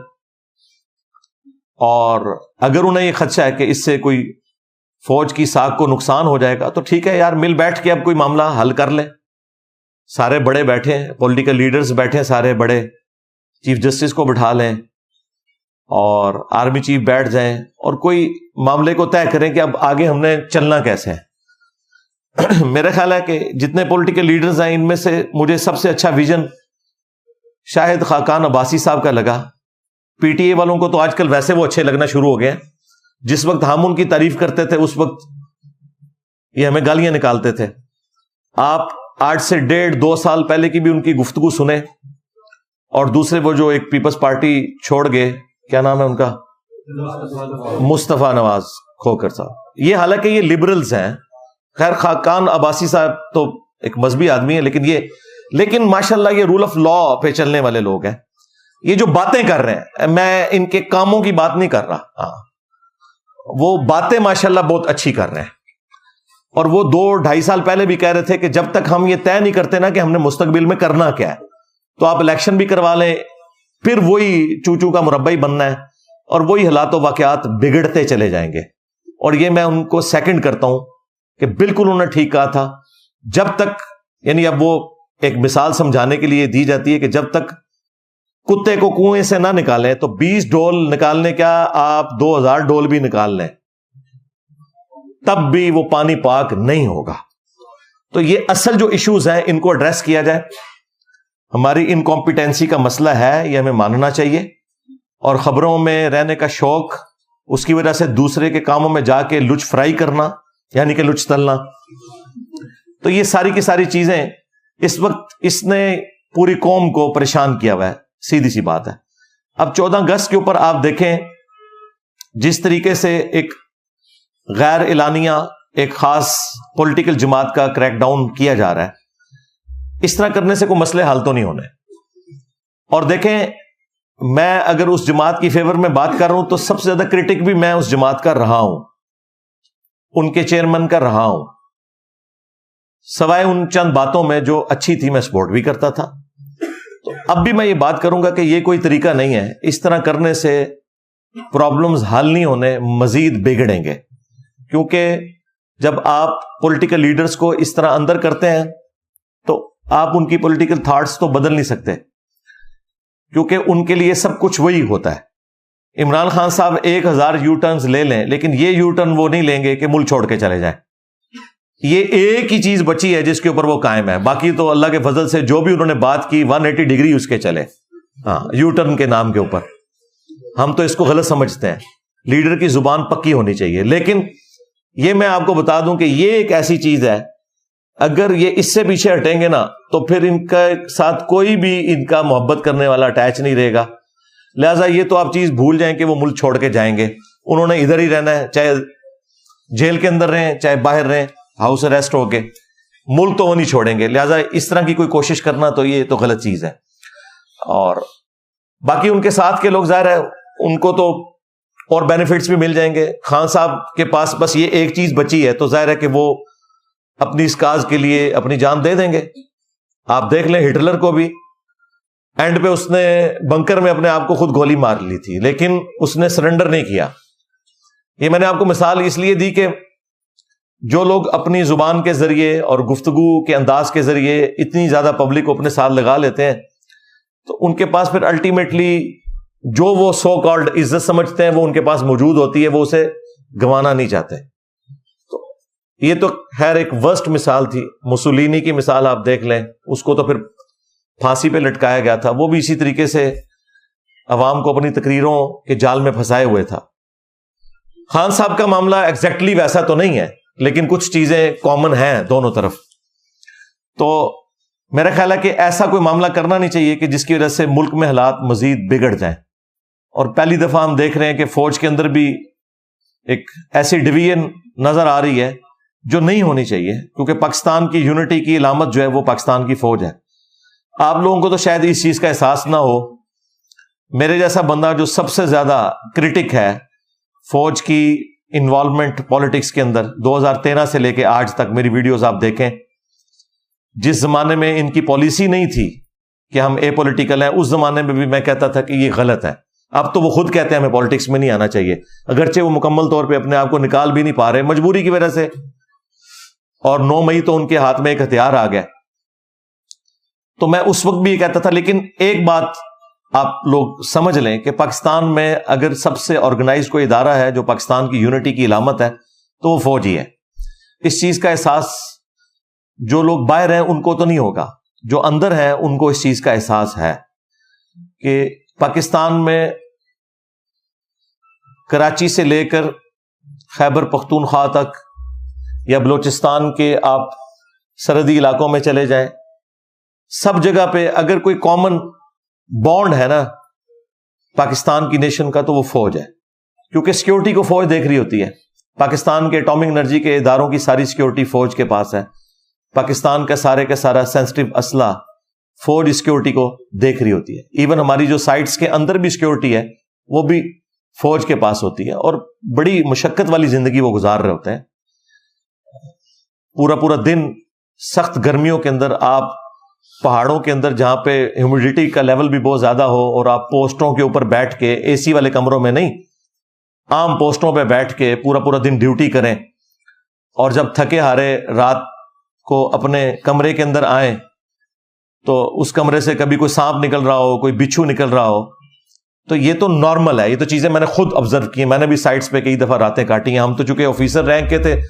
اور اگر انہیں یہ خدشہ ہے کہ اس سے کوئی فوج کی ساکھ کو نقصان ہو جائے گا تو ٹھیک ہے یار, مل بیٹھ کے اب کوئی معاملہ حل کر لیں. سارے بڑے بیٹھے ہیں, پولیٹیکل لیڈرز بیٹھے ہیں, سارے بڑے, چیف جسٹس کو بٹھا لیں اور آرمی چیف بیٹھ جائیں اور کوئی معاملے کو طے کریں کہ اب آگے ہم نے چلنا کیسے ہے. میرا خیال ہے کہ جتنے پولیٹیکل لیڈرز ہیں ان میں سے مجھے سب سے اچھا ویژن شاہد خاقان عباسی صاحب کا لگا. پی ٹی اے والوں کو تو آج کل ویسے وہ اچھے لگنا شروع ہو گئے ہیں. جس وقت ہم ان کی تعریف کرتے تھے اس وقت یہ ہمیں گالیاں نکالتے تھے. آپ 8 سے 1.5-2 سال پہلے کی بھی ان کی گفتگو سنیں, اور دوسرے وہ جو ایک پیپلز پارٹی چھوڑ گئے, کیا نام ہے ان کا, مصطفیٰ نواز کھوکر صاحب, یہ حالانکہ یہ لبرلز ہیں. خیر خاقان عباسی صاحب تو ایک مذہبی آدمی ہے, لیکن ماشاءاللہ یہ رول آف لا پہ چلنے والے لوگ ہیں. یہ جو باتیں کر رہے ہیں, میں ان کے کاموں کی بات نہیں کر رہا, ہاں وہ باتیں ماشاءاللہ بہت اچھی کر رہے ہیں. اور وہ 2-2.5 سال پہلے بھی کہہ رہے تھے کہ جب تک ہم یہ طے نہیں کرتے نا کہ ہم نے مستقبل میں کرنا کیا ہے, تو آپ الیکشن بھی کروا لیں, پھر وہی چوچو کا مربع ہی بننا ہے, اور وہی حالات و واقعات بگڑتے چلے جائیں گے. اور یہ میں ان کو سیکنڈ کرتا ہوں کہ بالکل انہوں نے ٹھیک کہا تھا. جب تک, یعنی اب وہ ایک مثال سمجھانے کے لیے دی جاتی ہے کہ جب تک کتے کو کنویں سے نہ نکالیں تو 20 ڈول نکالنے کیا, آپ 2000 ڈول بھی نکال لیں تب بھی وہ پانی پاک نہیں ہوگا. تو یہ اصل جو ایشوز ہیں ان کو ایڈریس کیا جائے. ہماری انکمپیٹنسی کا مسئلہ ہے, یہ ہمیں ماننا چاہیے. اور خبروں میں رہنے کا شوق, اس کی وجہ سے دوسرے کے کاموں میں جا کے لچ فرائی کرنا, یعنی کہ لچ تلنا, تو یہ ساری کی ساری چیزیں اس وقت اس نے پوری قوم کو پریشان کیا ہوا ہے. سیدھی سی بات ہے. اب 14 اگست کے اوپر آپ دیکھیں جس طریقے سے ایک غیر اعلانیہ ایک خاص پولیٹیکل جماعت کا کریک ڈاؤن کیا جا رہا ہے, اس طرح کرنے سے کوئی مسئلے حل تو نہیں ہونے. اور دیکھیں, میں اگر اس جماعت کی فیور میں بات کر رہا ہوں تو سب سے زیادہ کرٹک بھی میں اس جماعت کا رہا ہوں, ان کے چیئرمین کا رہا ہوں. سوائے ان چند باتوں میں جو اچھی تھی میں سپورٹ بھی کرتا تھا. تو اب بھی میں یہ بات کروں گا کہ یہ کوئی طریقہ نہیں ہے. اس طرح کرنے سے پرابلمز حل نہیں ہونے, مزید بگڑیں گے. کیونکہ جب آپ پولیٹیکل لیڈرز کو اس طرح اندر کرتے ہیں تو آپ ان کی پولیٹیکل تھاٹس تو بدل نہیں سکتے, کیونکہ ان کے لیے سب کچھ وہی ہوتا ہے. عمران خان صاحب 1000 یو ٹرنز لے لیں, لیکن یہ یو ٹرن وہ نہیں لیں گے کہ ملک چھوڑ کے چلے جائیں. یہ ایک ہی چیز بچی ہے جس کے اوپر وہ قائم ہے. باقی تو اللہ کے فضل سے جو بھی انہوں نے بات کی 180 ڈگری اس کے چلے. ہاں یو ٹرن کے نام کے اوپر ہم تو اس کو غلط سمجھتے ہیں. لیڈر کی زبان پکی ہونی چاہیے. لیکن یہ میں آپ کو بتا دوں کہ یہ ایک ایسی چیز ہے, اگر یہ اس سے پیچھے ہٹیں گے نا تو پھر ان کا ساتھ کوئی بھی ان کا محبت کرنے والا اٹیچ نہیں رہے گا. لہٰذا یہ تو آپ چیز بھول جائیں کہ وہ ملک چھوڑ کے جائیں گے. انہوں نے ادھر ہی رہنا ہے, چاہے جیل کے اندر رہیں چاہے باہر رہیں, ہاؤس اریسٹ ہو کے, ملک تو وہ نہیں چھوڑیں گے. لہٰذا اس طرح کی کوئی کوشش کرنا تو یہ تو غلط چیز ہے. اور باقی ان کے ساتھ کے لوگ ظاہر ہے ان کو تو اور بینیفٹس بھی مل جائیں گے. خان صاحب کے پاس بس یہ ایک چیز بچی ہے تو ظاہر ہے کہ وہ اپنی اس کاز کے لیے اپنی جان دے دیں گے. آپ دیکھ لیں ہٹلر کو بھی اینڈ پہ اس نے بنکر میں اپنے آپ کو خود گولی مار لی تھی, لیکن اس نے سرنڈر نہیں کیا. یہ میں نے آپ کو مثال اس لیے دی کہ جو لوگ اپنی زبان کے ذریعے اور گفتگو کے انداز کے ذریعے اتنی زیادہ پبلک کو اپنے ساتھ لگا لیتے ہیں تو ان کے پاس پھر الٹیمیٹلی جو وہ سو کالڈ عزت سمجھتے ہیں وہ ان کے پاس موجود ہوتی ہے, وہ اسے گنوانا نہیں چاہتے. تو یہ تو خیر ایک ورسٹ مثال تھی. مسولینی کی مثال آپ دیکھ لیں, اس کو تو پھر پھانسی پہ لٹکایا گیا تھا. وہ بھی اسی طریقے سے عوام کو اپنی تقریروں کے جال میں پھنسائے ہوئے تھا. خان صاحب کا معاملہ ایگزیکٹلی ویسا تو نہیں ہے, لیکن کچھ چیزیں کامن ہیں دونوں طرف. تو میرا خیال ہے کہ ایسا کوئی معاملہ کرنا نہیں چاہیے کہ جس کی وجہ سے ملک میں حالات مزید بگڑ جائیں. اور پہلی دفعہ ہم دیکھ رہے ہیں کہ فوج کے اندر بھی ایک ایسی ڈویژن نظر آ رہی ہے جو نہیں ہونی چاہیے, کیونکہ پاکستان کی یونٹی کی علامت جو ہے وہ پاکستان کی فوج ہے. آپ لوگوں کو تو شاید اس چیز کا احساس نہ ہو. میرے جیسا بندہ جو سب سے زیادہ کرٹک ہے فوج کی انوالومنٹ پالیٹکس کے اندر, 2013 سے لے کے آج تک میری ویڈیوز آپ دیکھیں, جس زمانے میں ان کی پالیسی نہیں تھی کہ ہم اے پولیٹیکل ہیں, اس زمانے میں بھی میں کہتا تھا کہ یہ غلط ہے. اب تو وہ خود کہتے ہیں ہمیں پالیٹکس میں نہیں آنا چاہیے, اگرچہ وہ مکمل طور پہ اپنے آپ کو نکال بھی نہیں پا رہے مجبوری کی وجہ سے. اور 9 مئی تو ان کے ہاتھ میں ایک ہتھیار آ گیا. تو میں اس وقت بھی یہ کہتا تھا, لیکن ایک بات آپ لوگ سمجھ لیں کہ پاکستان میں اگر سب سے آرگنائز کوئی ادارہ ہے جو پاکستان کی یونٹی کی علامت ہے تو وہ فوج ہی ہے. اس چیز کا احساس جو لوگ باہر ہیں ان کو تو نہیں ہوگا, جو اندر ہیں ان کو اس چیز کا احساس ہے کہ پاکستان میں کراچی سے لے کر خیبر پختونخوا تک یا بلوچستان کے آپ سرحدی علاقوں میں چلے جائیں, سب جگہ پہ اگر کوئی کامن بانڈ ہے نا پاکستان کی نیشن کا تو وہ فوج ہے. کیونکہ سیکیورٹی کو فوج دیکھ رہی ہوتی ہے. پاکستان کے ایٹامک انرجی کے اداروں کی ساری سیکیورٹی فوج کے پاس ہے. پاکستان کا سارا سینسٹیو اسلحہ فوج سیکیورٹی کو دیکھ رہی ہوتی ہے. ایون ہماری جو سائٹس کے اندر بھی سیکیورٹی ہے وہ بھی فوج کے پاس ہوتی ہے, اور بڑی مشقت والی زندگی وہ گزار رہے ہوتے ہیں. پورا دن سخت گرمیوں کے اندر آپ پہاڑوں کے اندر جہاں پہ ہیومیڈیٹی کا لیول بھی بہت زیادہ ہو, اور آپ پوسٹوں کے اوپر بیٹھ کے اے سی والے کمروں میں نہیں, عام پوسٹوں پہ بیٹھ کے پورا دن ڈیوٹی کریں, اور جب تھکے ہارے رات کو اپنے کمرے کے اندر آئیں تو اس کمرے سے کبھی کوئی سانپ نکل رہا ہو, کوئی بچھو نکل رہا ہو, تو یہ تو نارمل ہے. یہ تو چیزیں میں نے خود آبزرو کی ہیں, میں نے بھی سائٹس پہ کئی دفعہ راتیں کاٹی ہیں. ہم تو چونکہ آفیسر رینک کے تھے,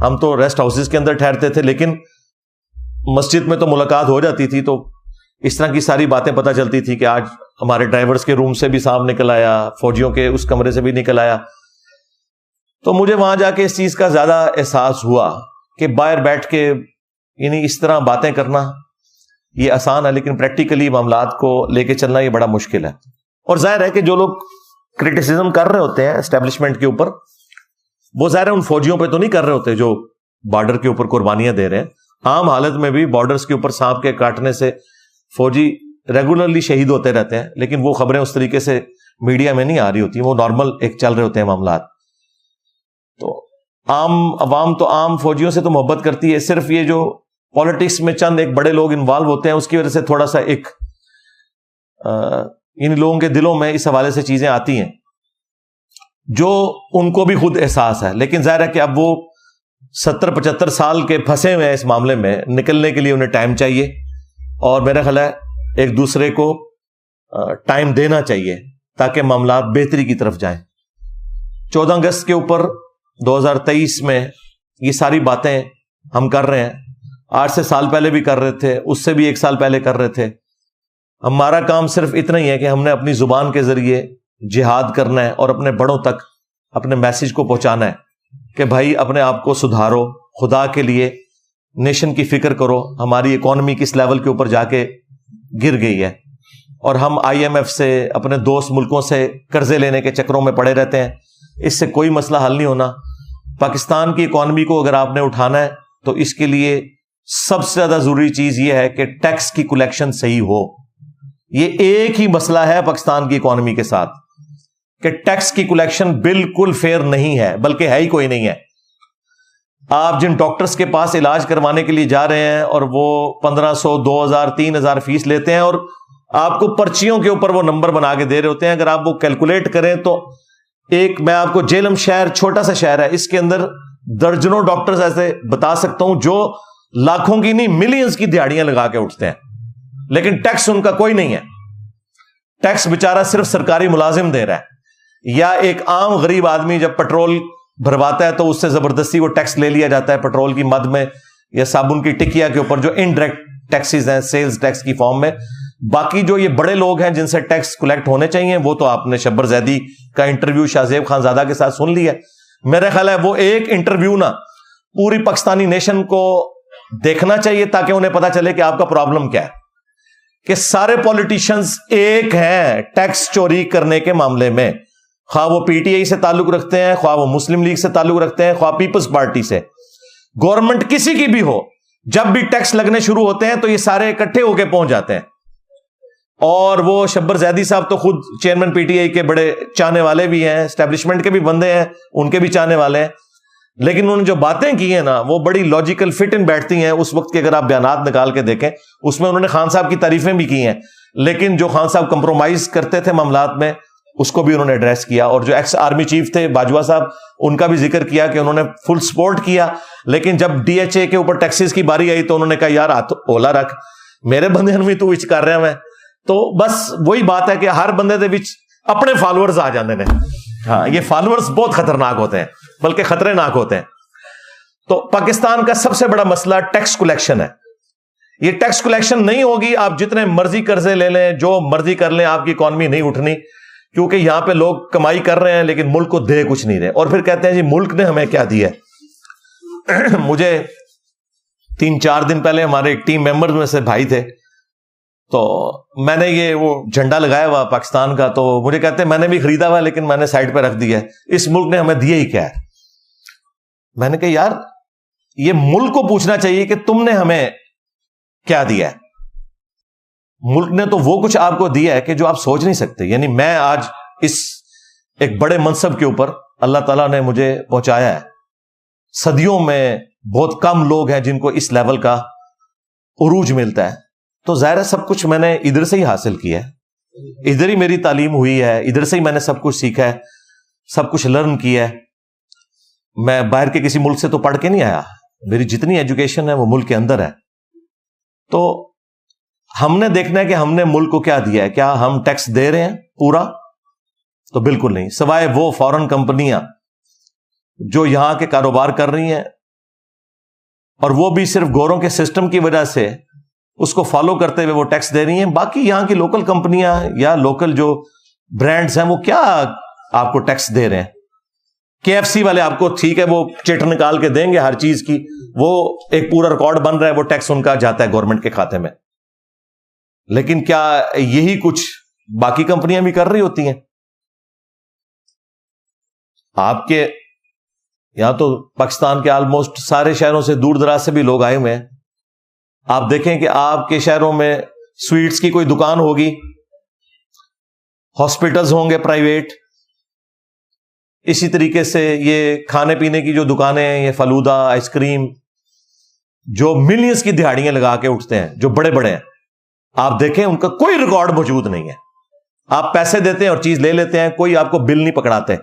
ہم تو ریسٹ ہاؤسز کے اندر ٹھہرتے تھے, لیکن مسجد میں تو ملاقات ہو جاتی تھی, تو اس طرح کی ساری باتیں پتہ چلتی تھی کہ آج ہمارے ڈرائیورز کے روم سے بھی سانپ نکل آیا, فوجیوں کے اس کمرے سے بھی نکل آیا. تو مجھے وہاں جا کے اس چیز کا زیادہ احساس ہوا کہ باہر بیٹھ کے یعنی اس طرح باتیں کرنا یہ آسان ہے, لیکن پریکٹیکلی معاملات کو لے کے چلنا یہ بڑا مشکل ہے. اور ظاہر ہے کہ جو لوگ کرٹیسزم کر رہے ہوتے ہیں اسٹیبلشمنٹ کے اوپر, وہ ظاہر ہے ان فوجیوں پہ تو نہیں کر رہے ہوتے جو بارڈر کے اوپر قربانیاں دے رہے ہیں. عام حالت میں بھی بارڈرز کے اوپر سانپ کے کاٹنے سے فوجی ریگولرلی شہید ہوتے رہتے ہیں, لیکن وہ خبریں اس طریقے سے میڈیا میں نہیں آ رہی ہوتی, وہ نارمل ایک چل رہے ہوتے ہیں معاملات. تو عام عوام تو عام فوجیوں سے تو محبت کرتی ہے, صرف یہ جو پالیٹکس میں چند ایک بڑے لوگ انوالو ہوتے ہیں اس کی وجہ سے تھوڑا سا ایک ان لوگوں کے دلوں میں اس حوالے سے چیزیں آتی ہیں جو ان کو بھی خود احساس ہے. لیکن ظاہر ہے کہ اب وہ 70-75 سال کے پھنسے ہوئے ہیں اس معاملے میں, نکلنے کے لیے انہیں ٹائم چاہیے, اور میرا خیال ہے ایک دوسرے کو ٹائم دینا چاہیے تاکہ معاملات بہتری کی طرف جائیں. 14 اگست کے اوپر 2023 میں یہ ساری باتیں ہم کر رہے ہیں, 8 سے سال پہلے بھی کر رہے تھے, اس سے بھی 1 سال پہلے کر رہے تھے. ہمارا کام صرف اتنا ہی ہے کہ ہم نے اپنی زبان کے ذریعے جہاد کرنا ہے اور اپنے بڑوں تک اپنے میسج کو پہنچانا ہے کہ بھائی اپنے آپ کو سدھارو, خدا کے لیے نیشن کی فکر کرو. ہماری اکانومی کس لیول کے اوپر جا کے گر گئی ہے, اور ہم IMF سے, اپنے دوست ملکوں سے قرضے لینے کے چکروں میں پڑے رہتے ہیں. اس سے کوئی مسئلہ حل نہیں ہونا. پاکستان کی اکانومی کو اگر آپ نے اٹھانا ہے تو اس کے لیے سب سے زیادہ ضروری چیز یہ ہے کہ ٹیکس کی کلیکشن صحیح ہو. یہ ایک ہی مسئلہ ہے پاکستان کی اکانومی کے ساتھ کہ ٹیکس کی کلیکشن بالکل فیئر نہیں ہے, بلکہ ہے ہی کوئی نہیں ہے. آپ جن ڈاکٹرز کے پاس علاج کروانے کے لیے جا رہے ہیں اور وہ 1500, 2000, 3000 فیس لیتے ہیں, اور آپ کو پرچیوں کے اوپر وہ نمبر بنا کے دے رہے ہوتے ہیں. اگر آپ وہ کیلکولیٹ کریں تو میں آپ کو جیلم شہر, چھوٹا سا شہر ہے, اس کے اندر درجنوں ڈاکٹرز ایسے بتا سکتا ہوں جو لاکھوں کی نہیں ملینز کی دیہڑیاں لگا کے اٹھتے ہیں, لیکن ٹیکس ان کا کوئی نہیں ہے. ٹیکس بیچارہ صرف سرکاری ملازم دے رہا ہے, یا ایک عام غریب آدمی جب پیٹرول بھرواتا ہے تو اس سے زبردستی وہ ٹیکس لے لیا جاتا ہے پیٹرول کی مد میں یا صابن کی ٹکیا کے اوپر, جو انڈائریکٹ ٹیکسز ہیں سیلز ٹیکس کی فارم میں. باقی جو یہ بڑے لوگ ہیں جن سے ٹیکس کلیکٹ ہونے چاہیے, وہ تو آپ نے شبر زیدی کا انٹرویو شاہ زیب خان زادہ کے ساتھ سن لیا. میرا خیال ہے وہ ایک انٹرویو نا پوری پاکستانی نیشن کو دیکھنا چاہیے تاکہ انہیں پتا چلے کہ آپ کا پرابلم کیا ہے. کہ سارے پولیٹیشنز ایک ہیں ٹیکس چوری کرنے کے معاملے میں, خواہ وہ PTI سے تعلق رکھتے ہیں, خواہ وہ مسلم لیگ سے تعلق رکھتے ہیں, خواہ پیپلز پارٹی سے. گورنمنٹ کسی کی بھی ہو, جب بھی ٹیکس لگنے شروع ہوتے ہیں تو یہ سارے اکٹھے ہو کے پہنچ جاتے ہیں. اور وہ شبر زیدی صاحب تو خود چیئرمین PTI کے بڑے چاہنے والے بھی ہیں, اسٹیبلشمنٹ کے بھی بندے ہیں, ان کے بھی چاہنے والے ہیں. لیکن انہوں نے جو باتیں کی ہیں نا وہ بڑی لاجیکل فٹ ان بیٹھتی ہیں. اس وقت کے اگر آپ بیانات نکال کے دیکھیں اس میں انہوں نے خان صاحب کی تعریفیں بھی کی ہیں, لیکن جو خان صاحب کمپرومائز کرتے تھے معاملات میں اس کو بھی انہوں نے ایڈریس کیا. اور جو ایکس آرمی چیف تھے باجوہ صاحب, ان کا بھی ذکر کیا کہ انہوں نے فل سپورٹ کیا, لیکن جب DHA کے اوپر ٹیکسز کی باری آئی تو انہوں نے کہا یار ہاتھ اولا رکھ, میرے بندے میں تو وچ کر رہا میں. تو بس وہی بات ہے کہ ہر بندے دے وچ اپنے فالوورز آ جاندے نے. ہاں, یہ فالوورز بہت خطرناک ہوتے ہیں, بلکہ خطرے ناک ہوتے ہیں. تو پاکستان کا سب سے بڑا مسئلہ ٹیکس کلیکشن ہے. یہ ٹیکس کلیکشن نہیں ہوگی, آپ جتنے مرضی قرضے لے لیں, جو مرضی کر لیں, آپ کی اکانومی نہیں اٹھنی, کیونکہ یہاں پہ لوگ کمائی کر رہے ہیں لیکن ملک کو دے کچھ نہیں رہے. اور پھر کہتے ہیں جی ملک نے ہمیں کیا دیا ہے. مجھے 3-4 دن پہلے ہمارے ایک ٹیم ممبر میں سے بھائی تھے, تو میں نے یہ وہ جھنڈا لگایا ہوا پاکستان کا, تو مجھے کہتے ہیں میں نے بھی خریدا ہوا لیکن میں نے سائڈ پہ رکھ دیا ہے, اس ملک نے ہمیں دیا ہی کیا ہے. میں نے کہا یار یہ ملک کو پوچھنا چاہیے کہ تم نے ہمیں کیا دیا ہے. ملک نے تو وہ کچھ آپ کو دیا ہے کہ جو آپ سوچ نہیں سکتے. یعنی میں آج اس ایک بڑے منصب کے اوپر اللہ تعالیٰ نے مجھے پہنچایا ہے. صدیوں میں بہت کم لوگ ہیں جن کو اس لیول کا عروج ملتا ہے. تو ظاہر ہے سب کچھ میں نے ادھر سے ہی حاصل کیا ہے, ادھر ہی میری تعلیم ہوئی ہے, ادھر سے ہی میں نے سب کچھ سیکھا ہے, سب کچھ لرن کیا ہے. میں باہر کے کسی ملک سے تو پڑھ کے نہیں آیا, میری جتنی ایجوکیشن ہے وہ ملک کے اندر ہے. تو ہم نے دیکھنا ہے کہ ہم نے ملک کو کیا دیا ہے. کیا ہم ٹیکس دے رہے ہیں پورا؟ تو بالکل نہیں, سوائے وہ فورن کمپنیاں جو یہاں کے کاروبار کر رہی ہیں, اور وہ بھی صرف گوروں کے سسٹم کی وجہ سے اس کو فالو کرتے ہوئے وہ ٹیکس دے رہی ہیں. باقی یہاں کی لوکل کمپنیاں یا لوکل جو برانڈز ہیں وہ کیا آپ کو ٹیکس دے رہے ہیں. KFC والے آپ کو ٹھیک ہے وہ چٹ نکال کے دیں گے ہر چیز کی, وہ ایک پورا ریکارڈ بن رہا ہے, وہ ٹیکس ان کا جاتا ہے گورنمنٹ کے کھاتے میں. لیکن کیا یہی کچھ باقی کمپنیاں بھی کر رہی ہوتی ہیں؟ آپ کے یہاں تو پاکستان کے آلموسٹ سارے شہروں سے دور دراز سے بھی لوگ آئے ہوئے ہیں. آپ دیکھیں کہ آپ کے شہروں میں سویٹس کی کوئی دکان ہوگی, ہاسپٹلز ہوں گے پرائیویٹ, اسی طریقے سے یہ کھانے پینے کی جو دکانیں ہیں, یہ فلودہ, آئس کریم, جو ملینز کی دہاڑیاں لگا کے اٹھتے ہیں, جو بڑے بڑے ہیں, آپ دیکھیں ان کا کوئی ریکارڈ موجود نہیں ہے. آپ پیسے دیتے ہیں اور چیز لے لیتے ہیں, کوئی آپ کو بل نہیں پکڑاتے,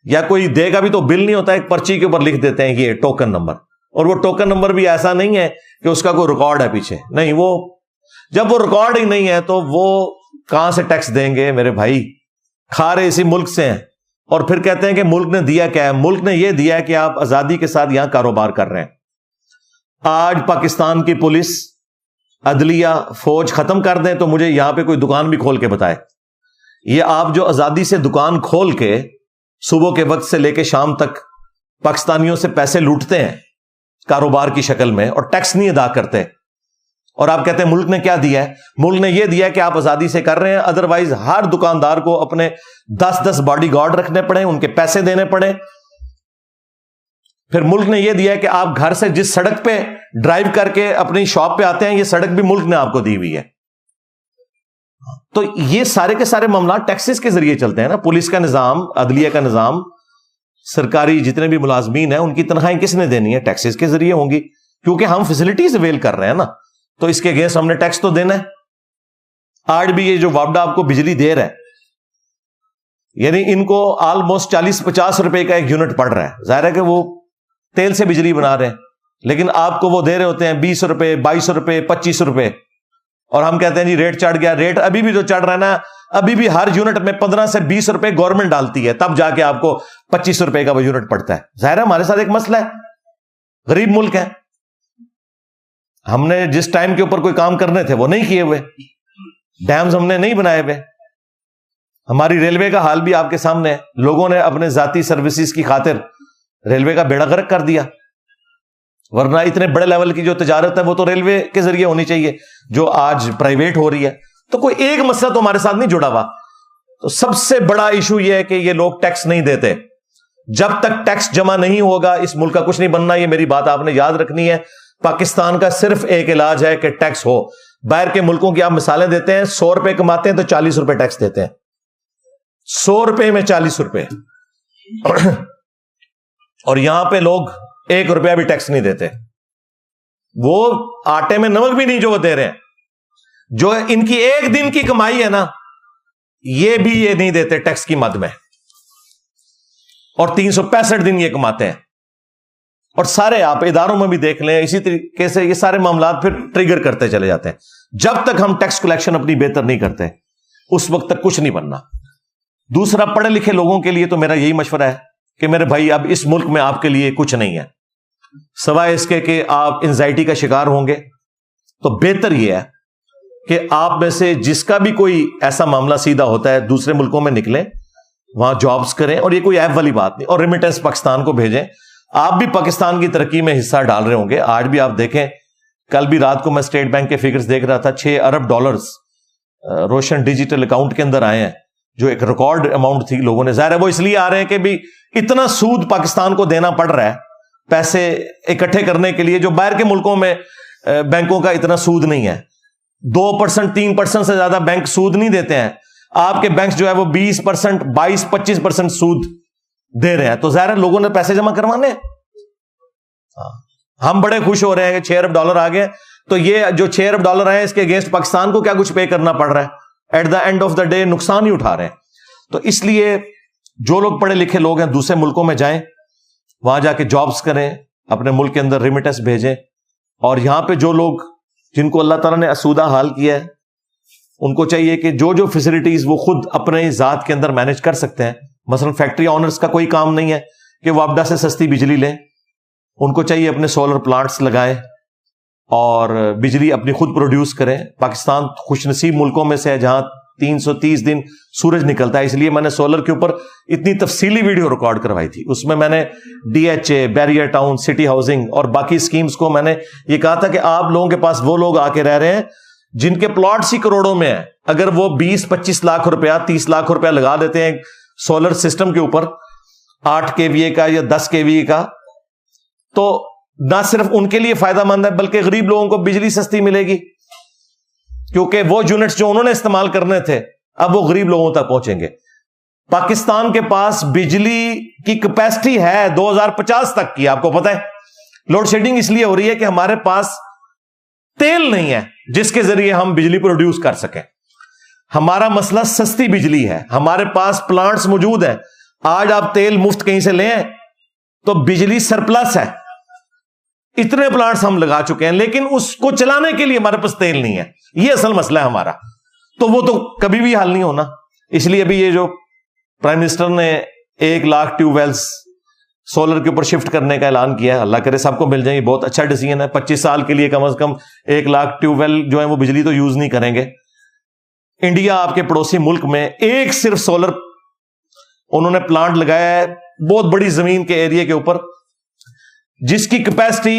یا کوئی دے گا بھی تو بل نہیں ہوتا, ایک پرچی کے اوپر لکھ دیتے ہیں یہ ٹوکن نمبر, اور وہ ٹوکن نمبر بھی ایسا نہیں ہے کہ اس کا کوئی ریکارڈ ہے پیچھے. نہیں, وہ جب وہ ریکارڈ ہی نہیں ہے تو وہ کہاں سے ٹیکس دیں گے میرے بھائی؟ کھا رہے اسی ملک سے ہیں, اور پھر کہتے ہیں کہ ملک نے دیا کیا ہے. ملک نے یہ دیا ہے کہ آپ آزادی کے ساتھ یہاں کاروبار کر رہے ہیں. آج پاکستان کی پولیس عدلیہ فوج ختم کر دیں تو مجھے یہاں پہ کوئی دکان بھی کھول کے بتائے. یہ آپ جو آزادی سے دکان کھول کے صبح کے وقت سے لے کے شام تک پاکستانیوں سے پیسے لوٹتے ہیں کاروبار کی شکل میں اور ٹیکس نہیں ادا کرتے, اور آپ کہتے ہیں ملک نے کیا دیا ہے؟ ملک نے یہ دیا ہے کہ آپ آزادی سے کر رہے ہیں, ادروائز ہر دکاندار کو اپنے 10 باڈی گارڈ رکھنے پڑے, ان کے پیسے دینے پڑے. پھر ملک نے یہ دیا ہے کہ آپ گھر سے جس سڑک پہ ڈرائیو کر کے اپنی شاپ پہ آتے ہیں, یہ سڑک بھی ملک نے آپ کو دی ہوئی ہے. تو یہ سارے کے سارے معاملات ٹیکسز کے ذریعے چلتے ہیں نا. پولیس کا نظام, عدلیہ کا نظام, سرکاری جتنے بھی ملازمین ہیں ان کی تنخواہیں کس نے دینی ہے؟ ٹیکسز کے ذریعے ہوں گی, کیونکہ ہم فیسلٹیز اویل کر رہے ہیں نا, تو اس کے اگینسٹ ہم نے ٹیکس تو دینا ہے. آج بھی یہ جو وابڈا آپ کو بجلی دے رہا ہے, یعنی ان کو آلموسٹ 40-50 روپے کا ایک یونٹ پڑ رہا ہے. ظاہر ہے کہ وہ تیل سے بجلی بنا رہے ہیں, لیکن آپ کو وہ دے رہے ہوتے ہیں 20 روپے, 22 روپے, 25 روپے, اور ہم کہتے ہیں جی ریٹ چڑھ گیا. ریٹ ابھی بھی جو چڑھ رہا ہے نا, ابھی بھی ہر یونٹ میں 15 سے 20 روپے گورنمنٹ ڈالتی ہے, تب جا کے آپ کو 25 روپے کا وہ یونٹ پڑتا ہے. ظاہر ہے ہمارے ساتھ ایک مسئلہ ہے, غریب ملک ہے, ہم نے جس ٹائم کے اوپر کوئی کام کرنے تھے وہ نہیں کیے ہوئے, ڈیمز ہم نے نہیں بنائے ہوئے. ہماری ریلوے کا حال بھی آپ کے سامنے ہے, لوگوں نے اپنے ذاتی سروسز کی خاطر ریلوے کا بیڑا غرق کر دیا, ورنہ اتنے بڑے لیول کی جو تجارت ہے وہ تو ریلوے کے ذریعے ہونی چاہیے, جو آج پرائیویٹ ہو رہی ہے. تو کوئی ایک مسئلہ تو ہمارے ساتھ نہیں جڑا ہوا. تو سب سے بڑا ایشو یہ ہے کہ یہ لوگ ٹیکس نہیں دیتے. جب تک ٹیکس جمع نہیں ہوگا اس ملک کا کچھ نہیں بننا. یہ میری بات آپ نے یاد رکھنی ہے. پاکستان کا صرف ایک علاج ہے کہ ٹیکس ہو. باہر کے ملکوں کی آپ مثالیں دیتے ہیں, 100 روپے کماتے ہیں تو 40 روپے ٹیکس دیتے ہیں. 100 روپے میں 40 روپے, اور یہاں پہ لوگ 1 روپیہ بھی ٹیکس نہیں دیتے. وہ آٹے میں نمک بھی نہیں جو وہ دے رہے ہیں, جو ان کی ایک دن کی کمائی ہے نا, یہ بھی یہ نہیں دیتے ٹیکس کی مد میں, اور 365 دن یہ کماتے ہیں. اور سارے آپ اداروں میں بھی دیکھ لیں, اسی طریقے سے یہ سارے معاملات پھر ٹریگر کرتے چلے جاتے ہیں. جب تک ہم ٹیکس کلیکشن اپنی بہتر نہیں کرتے اس وقت تک کچھ نہیں بننا. دوسرا, پڑھے لکھے لوگوں کے لیے تو میرا یہی مشورہ ہے کہ میرے بھائی اب اس ملک میں آپ کے لیے کچھ نہیں ہے سوائے اس کے کہ آپ انزائٹی کا شکار ہوں گے. تو بہتر یہ ہے کہ آپ میں سے جس کا بھی کوئی ایسا معاملہ سیدھا ہوتا ہے دوسرے ملکوں میں نکلیں, وہاں جابز کریں, اور یہ کوئی ایب والی بات نہیں, اور ریمیٹنس پاکستان کو بھیجیں. آپ بھی پاکستان کی ترقی میں حصہ ڈال رہے ہوں گے. آج بھی آپ دیکھیں, کل بھی رات کو میں اسٹیٹ بینک کے فگرز دیکھ رہا تھا, $6 ارب روشن ڈیجیٹل اکاؤنٹ کے اندر آئے ہیں, جو ایک ریکارڈ اماؤنٹ تھی. لوگوں نے, ظاہر ہے وہ اس لیے آ رہے ہیں کہ بھی اتنا سود پاکستان کو دینا پڑ رہا ہے پیسے اکٹھے کرنے کے لیے, جو باہر کے ملکوں میں بینکوں کا اتنا سود نہیں ہے. 2%, 3% سے زیادہ بینک سود نہیں دیتے ہیں. آپ کے بینک جو ہے وہ 20%, 22-25% سود دے رہے ہیں. تو ظاہر ہے لوگوں نے پیسے جمع کروانے. ہم بڑے خوش ہو رہے ہیں کہ $6 ارب آ گئے, تو یہ جو $6 ارب آئے اس کے اگینسٹ پاکستان کو کیا کچھ پے کرنا پڑ رہا ہے؟ At the end of the day نقصان ہی اٹھا رہے ہیں. تو اس لیے جو لوگ پڑھے لکھے لوگ ہیں دوسرے ملکوں میں جائیں, وہاں جا کے جابز کریں, اپنے ملک کے اندر ریمیٹنس بھیجیں. اور یہاں پہ جو لوگ جن کو اللہ تعالیٰ نے اسودہ حال کیا ہے, ان کو چاہیے کہ جو فیسلٹیز وہ خود اپنے ذات کے اندر مینج کر سکتے ہیں. مثلا فیکٹری آنرز کا کوئی کام نہیں ہے کہ وہ وابڈا سے سستی بجلی لیں. ان کو چاہیے اپنے سولر پلانٹس لگائیں اور بجلی اپنی خود پروڈیوس کریں. پاکستان خوش نصیب ملکوں میں سے ہے جہاں 330 دن سورج نکلتا ہے. اس لیے میں نے سولر کے اوپر اتنی تفصیلی ویڈیو ریکارڈ کروائی تھی. اس میں نے DHA, barrier town, city housing اور باقی اسکیمز کو میں نے یہ کہا تھا کہ آپ لوگوں کے پاس وہ لوگ آ کے رہ رہے ہیں جن کے پلاٹس ہی کروڑوں میں ہیں. اگر وہ 20-25 لاکھ روپیہ, 30 لاکھ روپیہ لگا دیتے ہیں سولر سسٹم کے اوپر 8 kVA کا یا 10 kVA کا, تو نہ صرف ان کے لیے فائدہ مند ہے بلکہ غریب لوگوں کو بجلی سستی ملے گی, کیونکہ وہ یونٹس جو انہوں نے استعمال کرنے تھے اب وہ غریب لوگوں تک پہنچیں گے. پاکستان کے پاس بجلی کی کیپیسٹی ہے 2050 تک کی. آپ کو پتہ ہے لوڈ شیڈنگ اس لیے ہو رہی ہے کہ ہمارے پاس تیل نہیں ہے جس کے ذریعے ہم بجلی پروڈیوس کر سکیں. ہمارا مسئلہ سستی بجلی ہے. ہمارے پاس پلانٹس موجود ہیں. آج آپ تیل مفت کہیں سے لیں تو بجلی سرپلس ہے. اتنے پلانٹس ہم لگا چکے ہیں, لیکن اس کو چلانے کے لیے ہمارے پاس تیل نہیں ہے. یہ اصل مسئلہ ہے ہمارا. تو وہ تو کبھی بھی حل نہیں ہونا. اس لیے ابھی یہ جو پرائم منسٹر نے 1 لاکھ ٹیوب ویلز سولر کے اوپر شفٹ کرنے کا اعلان کیا ہے. اللہ کرے سب کو مل جائیں, یہ بہت اچھا ڈیسیژن ہے. 25 سال کے لیے کم از کم 1 لاکھ ٹیوب ویل جو ہے وہ بجلی تو یوز نہیں کریں گے. انڈیا آپ کے پڑوسی ملک میں ایک صرف سولر انہوں نے پلانٹ لگایا ہے بہت بڑی زمین کے ایریا کے اوپر, جس کی کیپیسٹی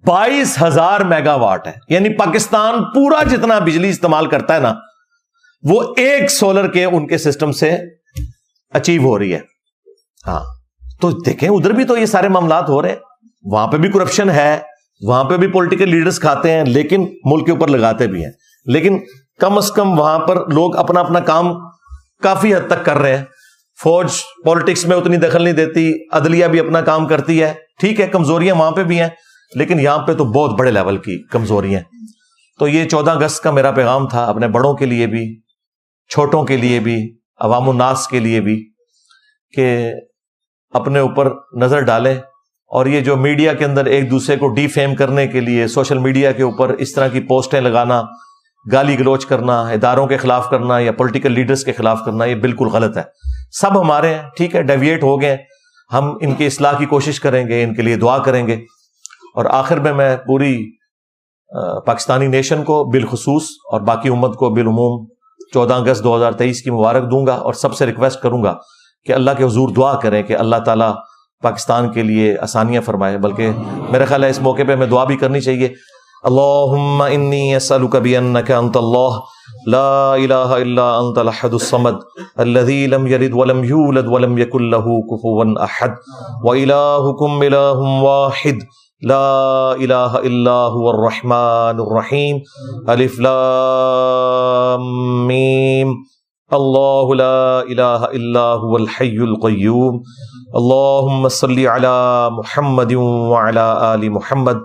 22,000 میگا واٹ ہے. یعنی پاکستان پورا جتنا بجلی استعمال کرتا ہے نا, وہ ایک سولر کے ان کے سسٹم سے اچیو ہو رہی ہے. ہاں تو دیکھیں ادھر بھی تو یہ سارے معاملات ہو رہے ہیں, وہاں پہ بھی کرپشن ہے, وہاں پہ بھی پولیٹیکل لیڈرز کھاتے ہیں, لیکن ملک کے اوپر لگاتے بھی ہیں. لیکن کم از کم وہاں پر لوگ اپنا اپنا کام کافی حد تک کر رہے ہیں. فوج پالیٹکس میں اتنی دخل نہیں دیتی, عدلیہ بھی اپنا کام کرتی ہے. ٹھیک ہے کمزوریاں وہاں پہ بھی ہیں, لیکن یہاں پہ تو بہت بڑے لیول کی کمزوریاں ہیں. تو یہ 14 اگست کا میرا پیغام تھا اپنے بڑوں کے لیے بھی, چھوٹوں کے لیے بھی, عوام الناس کے لیے بھی, کہ اپنے اوپر نظر ڈالیں. اور یہ جو میڈیا کے اندر ایک دوسرے کو ڈی فیم کرنے کے لیے سوشل میڈیا کے اوپر اس طرح کی پوسٹیں لگانا, گالی گلوچ کرنا, اداروں کے خلاف کرنا یا پولیٹیکل لیڈرز کے خلاف کرنا, یہ بالکل غلط ہے. سب ہمارے ہیں, ٹھیک ہے ڈیویٹ ہو گئے, ہم ان کی اصلاح کی کوشش کریں گے, ان کے لیے دعا کریں گے. اور آخر میں پوری پاکستانی نیشن کو بالخصوص اور باقی امت کو بالعموم 14 اگست 2023 کی مبارک دوں گا, اور سب سے ریکویسٹ کروں گا کہ اللہ کے حضور دعا کریں کہ اللہ تعالیٰ پاکستان کے لیے آسانیاں فرمائے. بلکہ میرا خیال ہے اس موقع پہ ہمیں دعا بھی کرنی چاہیے. اللہم انی اسألک بانک انت اللہ لا الہ الا انت الاحد الصمد الذی لم یلد ولم یولد ولم یکن لہ کفوا احد والہکم الہ واحد لا الہ الا هو الرحمن الرحیم الف لام میم اللہ لا الہ الا هو الحی القیوم اللہم صلی علی محمد وعلی آل محمد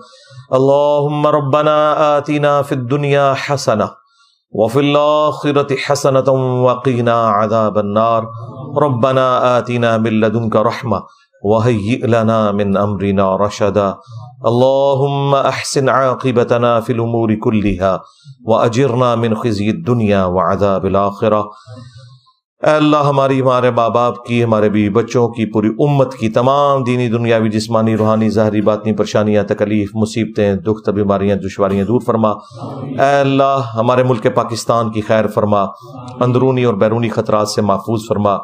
اللہم ربنا آتنا فی الدنیا حسنہ وفی الآخرة حسنة وقنا عذاب النار ربنا آتنا من لدنک رحمہ وہیئ لنا من امرنا رشدا اللہم احسن عاقبتنا فی الامور کلہا واجرنا من خزی الدنیا وعذاب الآخرہ. اے اللہ ہمارے ماں باپ کی, ہمارے بیوی بچوں کی, پوری امت کی تمام دینی دنیاوی جسمانی روحانی ظاہری باطنی پریشانیاں تکلیف مصیبتیں دکھ بیماریاں دشواریاں دور فرما. اے اللہ ہمارے ملک پاکستان کی خیر فرما, اندرونی اور بیرونی خطرات سے محفوظ فرما,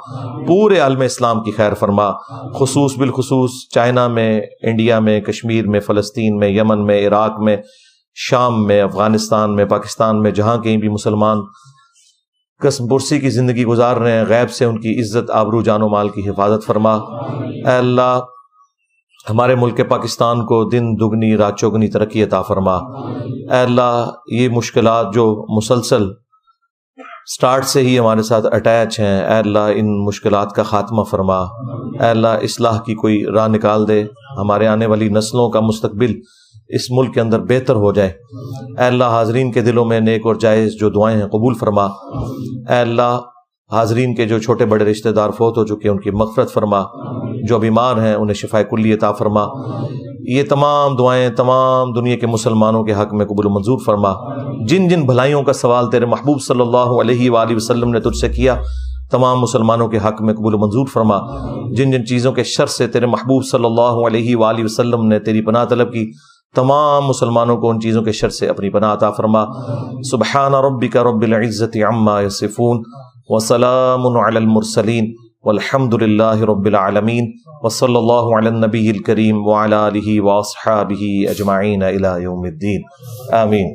پورے عالم اسلام کی خیر فرما, بالخصوص چائنا میں, انڈیا میں, کشمیر میں, فلسطین میں, یمن میں, عراق میں, شام میں, افغانستان میں, پاکستان میں, جہاں کہیں بھی مسلمان قسم پرسی کی زندگی گزار رہے ہیں, غیب سے ان کی عزت آبرو جان و مال کی حفاظت فرما. اے اللہ ہمارے ملک پاکستان کو دن دگنی رات چوگنی ترقی عطا فرما. اے اللہ یہ مشکلات جو مسلسل سٹارٹ سے ہی ہمارے ساتھ اٹیچ ہیں, اے اللہ ان مشکلات کا خاتمہ فرما. اے اللہ اصلاح کی کوئی راہ نکال دے, ہمارے آنے والی نسلوں کا مستقبل اس ملک کے اندر بہتر ہو جائے. اے اللہ حاضرین کے دلوں میں نیک اور جائز جو دعائیں ہیں قبول فرما. اے اللہ حاضرین کے جو چھوٹے بڑے رشتہ دار فوت ہو چکے ان کی مغفرت فرما, جو بیمار ہیں انہیں شفاء کلی عطا فرما. یہ تمام دعائیں تمام دنیا کے مسلمانوں کے حق میں قبول و منظور فرما. جن جن بھلائیوں کا سوال تیرے محبوب صلی اللہ علیہ وآلہ وسلم نے تجھ سے کیا, تمام مسلمانوں کے حق میں قبول و منظور فرما. جن جن چیزوں کے شر سے تیرے محبوب صلی اللہ علیہ وآلہ وسلم نے تیری پناہ طلب کی, تمام مسلمانوں کو ان چیزوں کے شر سے اپنی پناہ عطا فرما. سبحان ربک رب العزت عما یصفون وسلام علی المرسلین والحمد للہ رب العالمین وصلی اللہ علی النبی الکریم وعلی آلہ واصحابہ اجمعین الی یوم الدین. آمین.